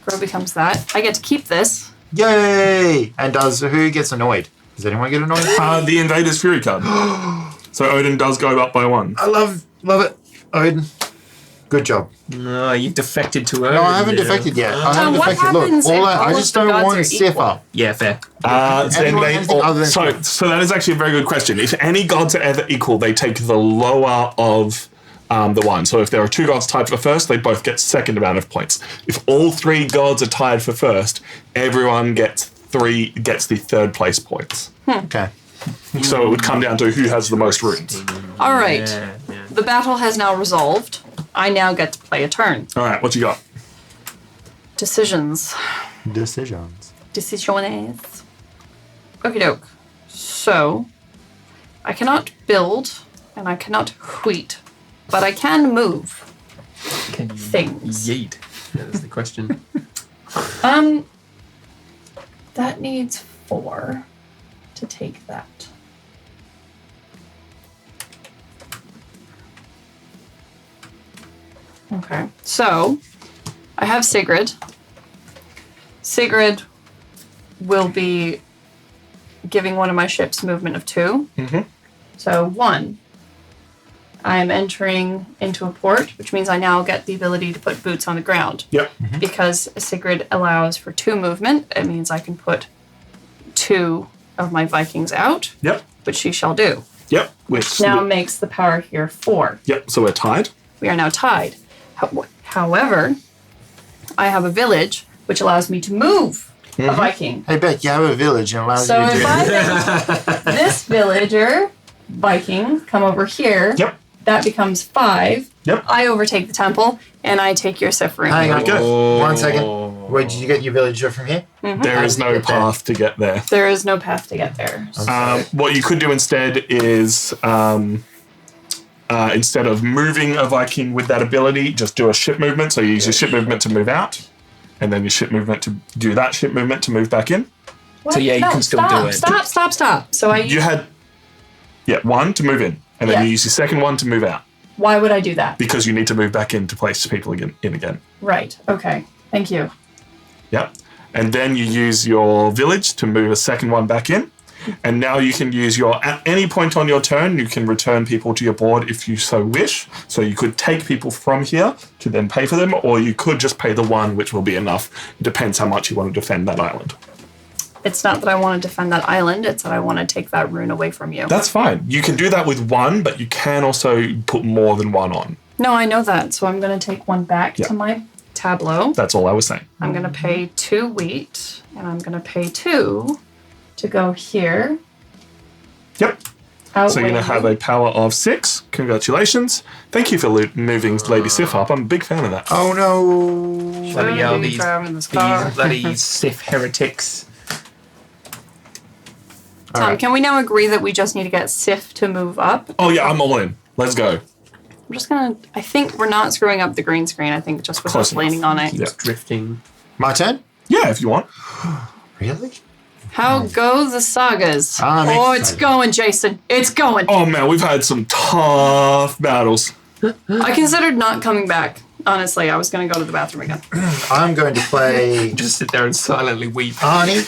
Grow becomes that. I get to keep this. Yay! And who gets annoyed? Does anyone get annoyed? The Invader's Fury card. So Odin does go up by 1. I love it, Odin. Good job. No, you defected to Odin. No, I haven't now. defected yet. I haven't what defected. happens Look, if I all just of the don't gods want are Sif equal? up. Yeah, fair. Then Anyone they, anything other than so that is actually a very good question. If any gods are ever equal, they take the lower of the one. So if there are 2 gods tied for first, they both get second amount of points. If all 3 gods are tied for first, everyone gets the third place points. Okay. So it would come down to who has the most runes. All right. Yeah. The battle has now resolved. I now get to play a turn. All right, what you got? Decisions. Decisions. Decisiones. Okie doke. So, I cannot build and I cannot wheat, but I can move. Can you Things. yeet? That's the question. That needs 4 to take that. Okay, so I have Sigrid. Sigrid will be giving one of my ships movement of 2. Mhm. So 1. I am entering into a port, which means I now get the ability to put boots on the ground. Yep. Because Sigrid allows for 2 movement, it means I can put 2 of my Vikings out, Yep. which she shall do. Yep. Which Now makes the power here 4. Yep. So we're tied. We are now tied. However, I have a village, which allows me to move a Viking. Hey, Beck, you have a village and allows So you to if do I make this villager, Viking, come over here, Yep. that becomes 5. Yep. I overtake the temple, and I take your Sifrim. Hang on. go. 1 second. Wait, did you get your villager from here? There is no path to get there. There is no path to get there. What you could do instead is, instead of moving a Viking with that ability, just do a ship movement. So you use your ship movement to move out, and then your ship movement to do that ship movement to move back in. What? So yeah, you No, can still stop, do it. Stop. So You had, 1 to move in, and then Yeah. you use your second one to move out why would I do that? because you need to move back in to place people in again. Right. Okay. Thank you. Yep. And then you use your village to move a second one back in. And now you can use at any point on your turn, you can return people to your board if you so wish. So you could take people from here to then pay for them, or you could just pay the 1, which will be enough. It depends how much you want to defend that island. It's not that I want to defend that island, it's that I want to take that rune away from you. That's fine. You can do that with 1, but you can also put more than 1 on. No, I know that. So I'm going to take 1 back Yeah. to my tableau. That's all I was saying. I'm going to pay 2 wheat, and I'm going to pay 2 to go here. Yep. So you're going to have a power of 6. Congratulations. Thank you for moving Lady Sif up. I'm a big fan of that. Oh, no. Bloody hell, these These car. bloody Sith heretics. Tom, Alright. can we now agree that we just need to get Sif to move up? Oh, yeah, I'm all in. Let's go. I'm just going to... I think we're not screwing up the green screen. I think just with Close us enough. leaning on it. Yeah. Drifting. My turn? Yeah, if you want. Really? How go the sagas? I'm Oh, it's excited. going, Jason. It's going. Oh, man, we've had some tough battles. I considered not coming back. Honestly, I was going to go to the bathroom again. I'm going to play Just sit there and silently weep. Arnie.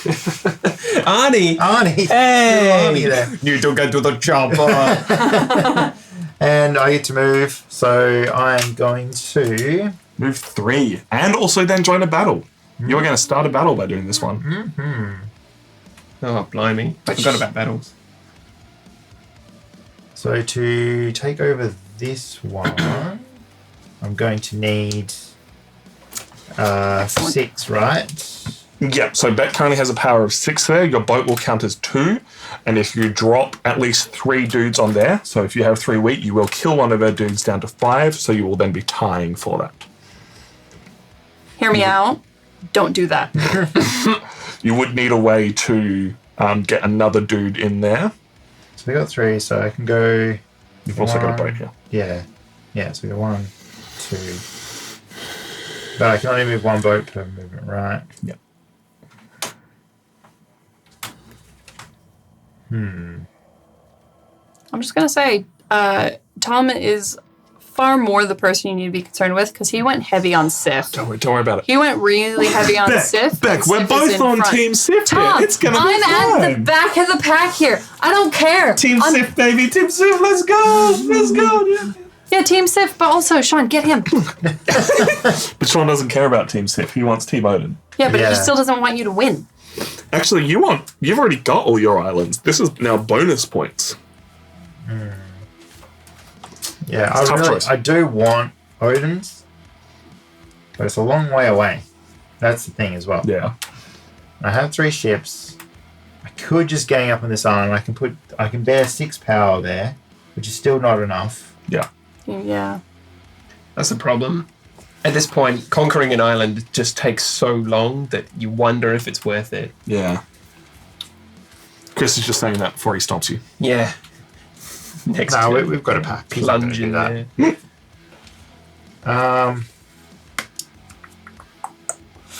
Arnie! Arnie. Hey! Arnie there. You don't get to the job. And I get to move, so I'm going to... Move 3. And also then join a battle. You're going to start a battle by doing this one. Oh, blimey. I forgot about battles. So to take over this one, I'm going to need 6, right? Yeah, so Bet currently has a power of 6 there. Your boat will count as 2. And if you drop at least 3 dudes on there, so if you have 3 wheat, you will kill one of their dudes down to 5, so you will then be tying for that. Hear me out. Don't do that. You would need a way to get another dude in there. So we got 3, so I can go... You've also got a boat here. Yeah, so we got 1, 2... But I can only move 1 boat per movement, right? Yeah. I'm just going to say, Tom is far more the person you need to be concerned with because he went heavy on Sif. Don't worry about it. He went really heavy on Sif. Beck, we're Sif is both in on front. Team Sif here. Tom, It's going to be I'm fine. at the back of the pack here. I don't care. Team Sif, baby. Team Sif, let's go. Let's go. Yeah, Team Sif, but also, Sean, get him. But Sean doesn't care about Team Sif. He wants Team Odin. Yeah, but Yeah. he still doesn't want you to win. Actually, you've already got all your islands. This is now bonus points. Yeah, It's a tough choice. I do want Odin's, but it's a long way away. That's the thing as well. Yeah. I have 3 ships. I could just gang up on this island. I can bear 6 power there, which is still not enough. Yeah. Yeah. That's the problem. At this point, conquering an island just takes so long that you wonder if it's worth it. Yeah. Chris is just saying that before he stops you. Yeah. Next No, turn, we've got a pack. He's not gonna plunge do in that. there.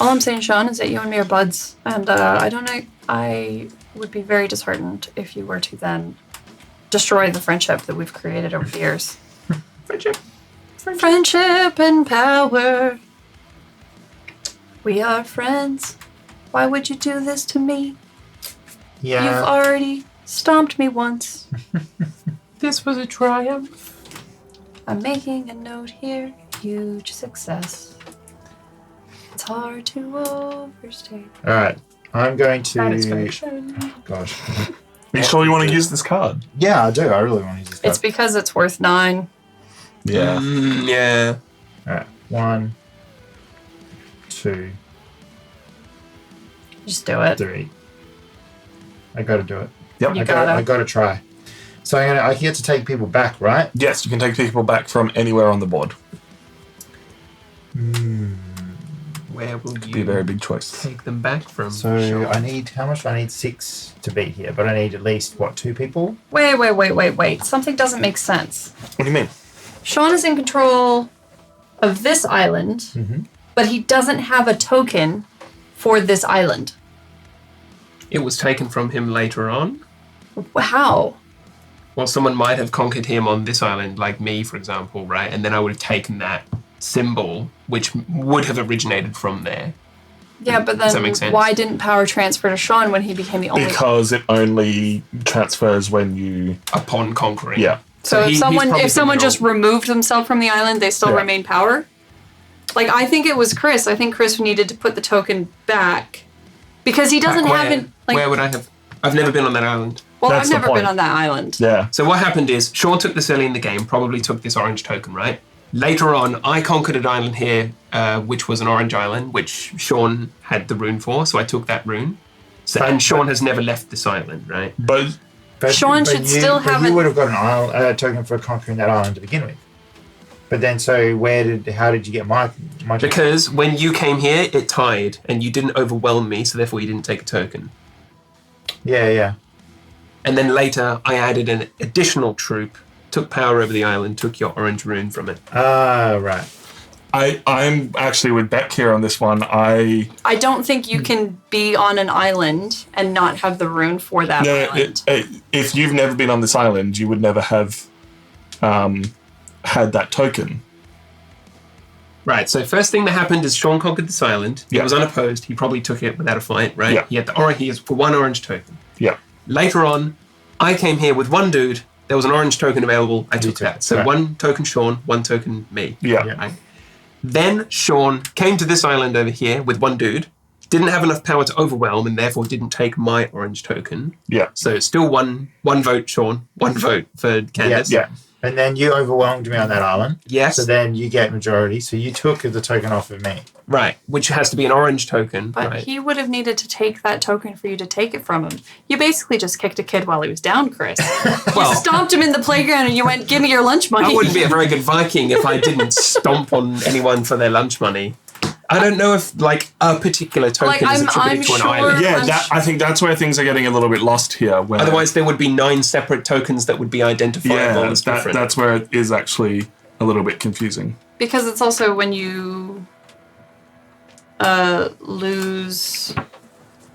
All I'm saying, Sean, is that you and me are buds. And I don't know, I would be very disheartened if you were to then destroy the friendship that we've created over the years. Friendship and power. We are friends. Why would you do this to me? Yeah. You've already stomped me once. This was a triumph. I'm making a note here. Huge success. It's hard to overstate. All right. I'm going to... Satisfaction. Gosh. Are you sure you want to use this card? Yeah, I do. I really want to use this card. It's because it's worth 9. Yeah. Yeah. All right. 1, 2, Just do it. 3. I got to do it. Yep. You I gotta. got to try. So I get to take people back, right? Yes, you can take people back from anywhere on the board. Where will Be a you very big choice. take them back from? So Sean? I need, how much do I need? 6 to beat here, but I need at least, 2 people? Wait. Something doesn't make sense. What do you mean? Sean is in control of this island, but he doesn't have a token for this island. It was taken from him later on. How? Well, someone might have conquered him on this island, like me, for example, right? And then I would have taken that symbol, which would have originated from there. Yeah, but Does that then make sense? why didn't power transfer to Sean when he became the only? Because it only transfers when you... Upon conquering. Yeah. So he's if probably someone thinking, just removed themselves from the island, they still Yeah. remain power? Like, I think it was Chris. I think Chris needed to put the token back because he doesn't have it. Like, where would I have? I've never been on that island. well, That's I've the never point. been on that island. Yeah. So what happened is Sean took this early in the game, probably took this orange token, right? Later on, I conquered an island here, which was an orange island, which Sean had the rune for, so I took that rune. So, and Sean has never left this island, right? But Sean should still have You an- would have got an island, token for conquering that island to begin with. But then, so how did you get my token? Because when you came here, it tied, and you didn't overwhelm me, so therefore you didn't take a token. Yeah. And then later, I added an additional troop, took power over the island, took your orange rune from it. Ah, right. I'm actually with Beck here on this one. I don't think you can be on an island and not have the rune for that island. If you've never been on this island, you would never have had that token. Right, so first thing that happened is Sean conquered this island. He Yeah. was unopposed. He probably took it without a fight, right? Yeah. He had he has for 1 orange token. Yeah. Later on, I came here with 1 dude. There was an orange token available. I took took that. it, So right. 1 token Sean, 1 token me. Yeah. Yeah. Right? Then Sean came to this island over here with 1 dude. Didn't have enough power to overwhelm and therefore didn't take my orange token. Yeah. So it's still one vote Sean, 1 vote for Candace. Yeah. And then you overwhelmed me on that island. Yes. So then you get majority. So you took the token off of me. Right, which has to be an orange token. But right. he would have needed to take that token for you to take it from him. You basically just kicked a kid while he was down, Chris. Well, You stomped him in the playground and you went, give me your lunch money. I wouldn't be a very good Viking if I didn't stomp on anyone for their lunch money. I don't know if like a particular token Like, is attributed I'm to an sure- island. Yeah, I think that's where things are getting a little bit lost here. Where, Otherwise, there would be 9 separate tokens that would be identifiable as different. that's where it is actually a little bit confusing. Because it's also when you lose...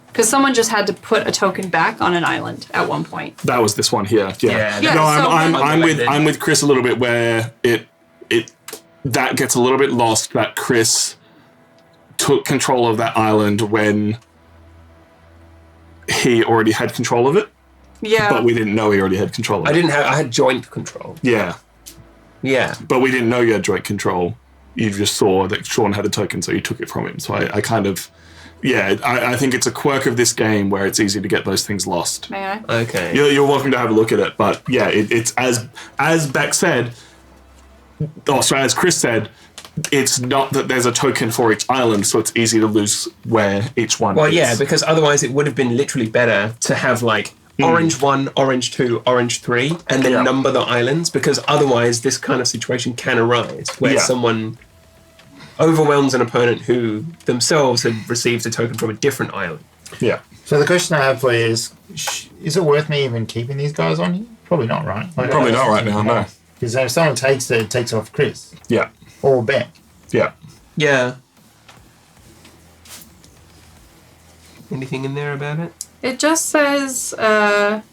Because someone just had to put a token back on an island at one point. That was this one here. Yeah. Yeah, No, so I'm with Chris a little bit where it that gets a little bit lost. That Chris took control of that island when he already had control of it, Yeah. but we didn't know he already had control of it. I had joint control. Yeah, Yeah. but we didn't know you had joint control. You just saw that Sean had a token, so you took it from him. So I kind of, I think it's a quirk of this game where it's easy to get those things lost. May I? Okay. You're welcome to have a look at it, but yeah, it's as Beck said, as Chris said, it's not that there's a token for each island, so it's easy to lose where each one Well, is. yeah, because otherwise it would have been literally better to have like orange 1, orange 2, orange 3, and then number the islands, because otherwise this kind of situation can arise where someone overwhelms an opponent who themselves had received a token from a different island. Yeah. So the question I have for you is it worth me even keeping these guys on here? Probably not, right? Like, Probably not right now, no. Because if someone takes it, it takes off Chris. Yeah. Or Beck. Yeah. Yeah. Anything in there about it? It just says an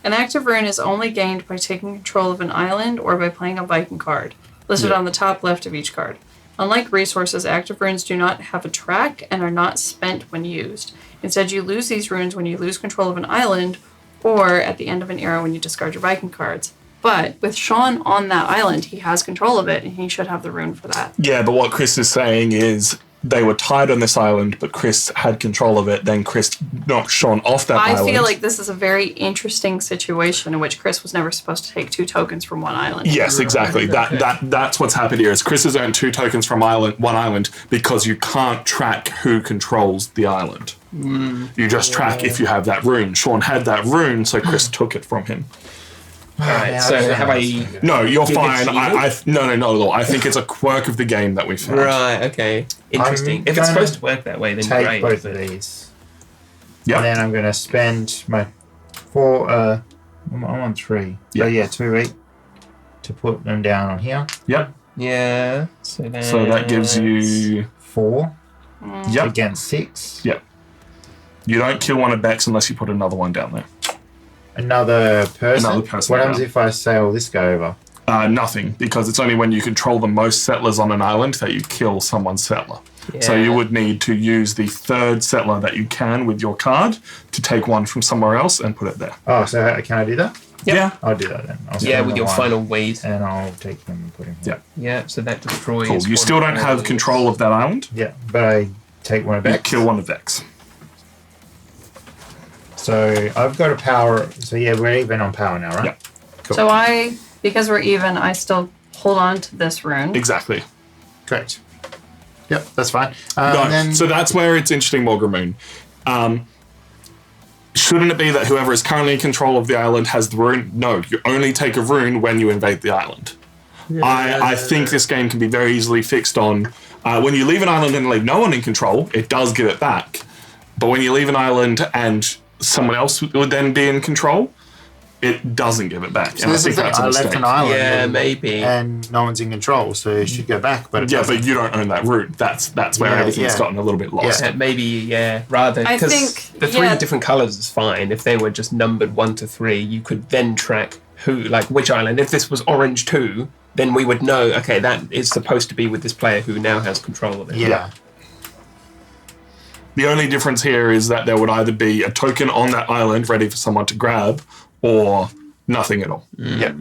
active rune is only gained by taking control of an island or by playing a Viking card, listed on the top left of each card. Unlike resources, active runes do not have a track and are not spent when used. Instead, you lose these runes when you lose control of an island or at the end of an era when you discard your Viking cards. But with Sean on that island, he has control of it and he should have the rune for that. Yeah, but what Chris is saying is they were tied on this island, but Chris had control of it. Then Chris knocked Sean off that island. I feel like this is a very interesting situation in which Chris was never supposed to take 2 tokens from one island. Yes, exactly. That's what's happened here. Is Chris has earned 2 tokens from one island because you can't track who controls the island. You just track if you have that rune. Sean had that rune, so Chris took it from him. Alright, so have I... No, you're Give it fine. to you? No, not at all. I think it's a quirk of the game that we found. Right, okay. Interesting. I'm If it's gonna supposed to work that way, then Take great. both of these. Yep. And then I'm going to spend my 4... I'm on 3. So Yep. 2 each to put them down on here. Yep. Yeah. So that gives you 4 Yep. against 6. Yep. You don't kill one of Beck's unless you put another one down there. Another person. What happens yeah. if I sail this guy over? Nothing, because it's only when you control the most settlers on an island that you kill someone's settler. So you would need to use the 3rd settler that you can with your card to take one from somewhere else and put it there. Oh, so can I do that? Yeah. I'll do that then. I'll Yeah, spend with the your one, final weight. and I'll take him and put him here. Yeah. Yeah, so that destroys... Cool. You still don't have control of that island. Yeah, but I take one of You Beck's. kill one of Vex. So I've got a power. So yeah, we're even on power now, right? Yeah. Cool. So because we're even, I still hold on to this rune. Exactly. Correct. Yep, that's fine. No, And then, so that's where it's interesting, Morgan Moon. Shouldn't it be that whoever is currently in control of the island has the rune? No, you only take a rune when you invade the island. I think this game can be very easily fixed on when you leave an island and leave no one in control, it does give it back. But when you leave an island and someone else would then be in control, it doesn't give it back. so And I this think is the thing. that's a I mistake. left an island. Yeah, maybe. And no one's in control, so it should go back. But it Yeah, doesn't. but you don't own that rune. That's where Yeah, everything's yeah. gotten a little bit lost. Maybe, yeah, rather... I Because think, the 3 yeah. different colours is fine. If they were just numbered 1 to 3, you could then track which island. If this was orange 2, then we would know, okay, that is supposed to be with this player who now has control of it. Yeah. The only difference here is that there would either be a token on that island ready for someone to grab or nothing at all. Yeah.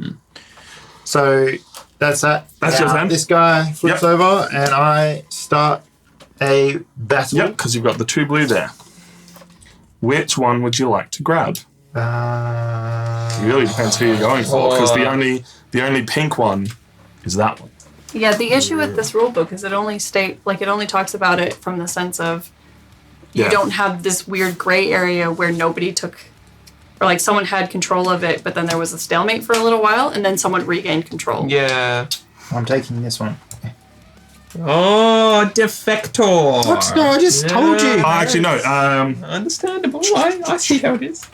So that's that. That's Now, your turn. This guy flips Yep. over, and I start a battle. Yep, because you've got the 2 blue there. Which one would you like to grab? It really depends who you're going for, because The only pink one is that one. Yeah, the issue with this rule book is it only talks about it from the sense of you don't have this weird gray area where nobody took, or like someone had control of it, but then there was a stalemate for a little while, and then someone regained control. Yeah. I'm taking this one. Oh, defector. What? No, I just told you. Actually, no. Understandable. I see how it is.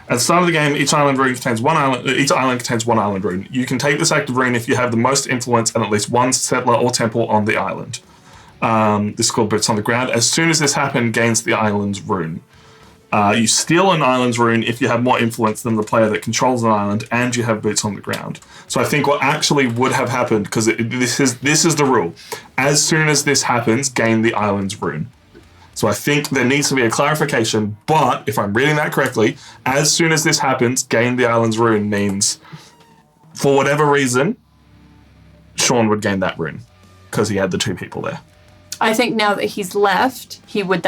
At the start of the game, each island contains one island rune. You can take this active rune if you have the most influence and at least one settler or temple on the island. This is called Boots on the Ground. As soon as this happens, gains the island's rune. You steal an island's rune if you have more influence than the player that controls an island and you have Boots on the Ground. So I think what actually would have happened, because this is the rule, as soon as this happens, gain the island's rune. So I think there needs to be a clarification, but if I'm reading that correctly, as soon as this happens, gain the island's rune means, for whatever reason, Sean would gain that rune because he had the two people there. I think now that he's left, he would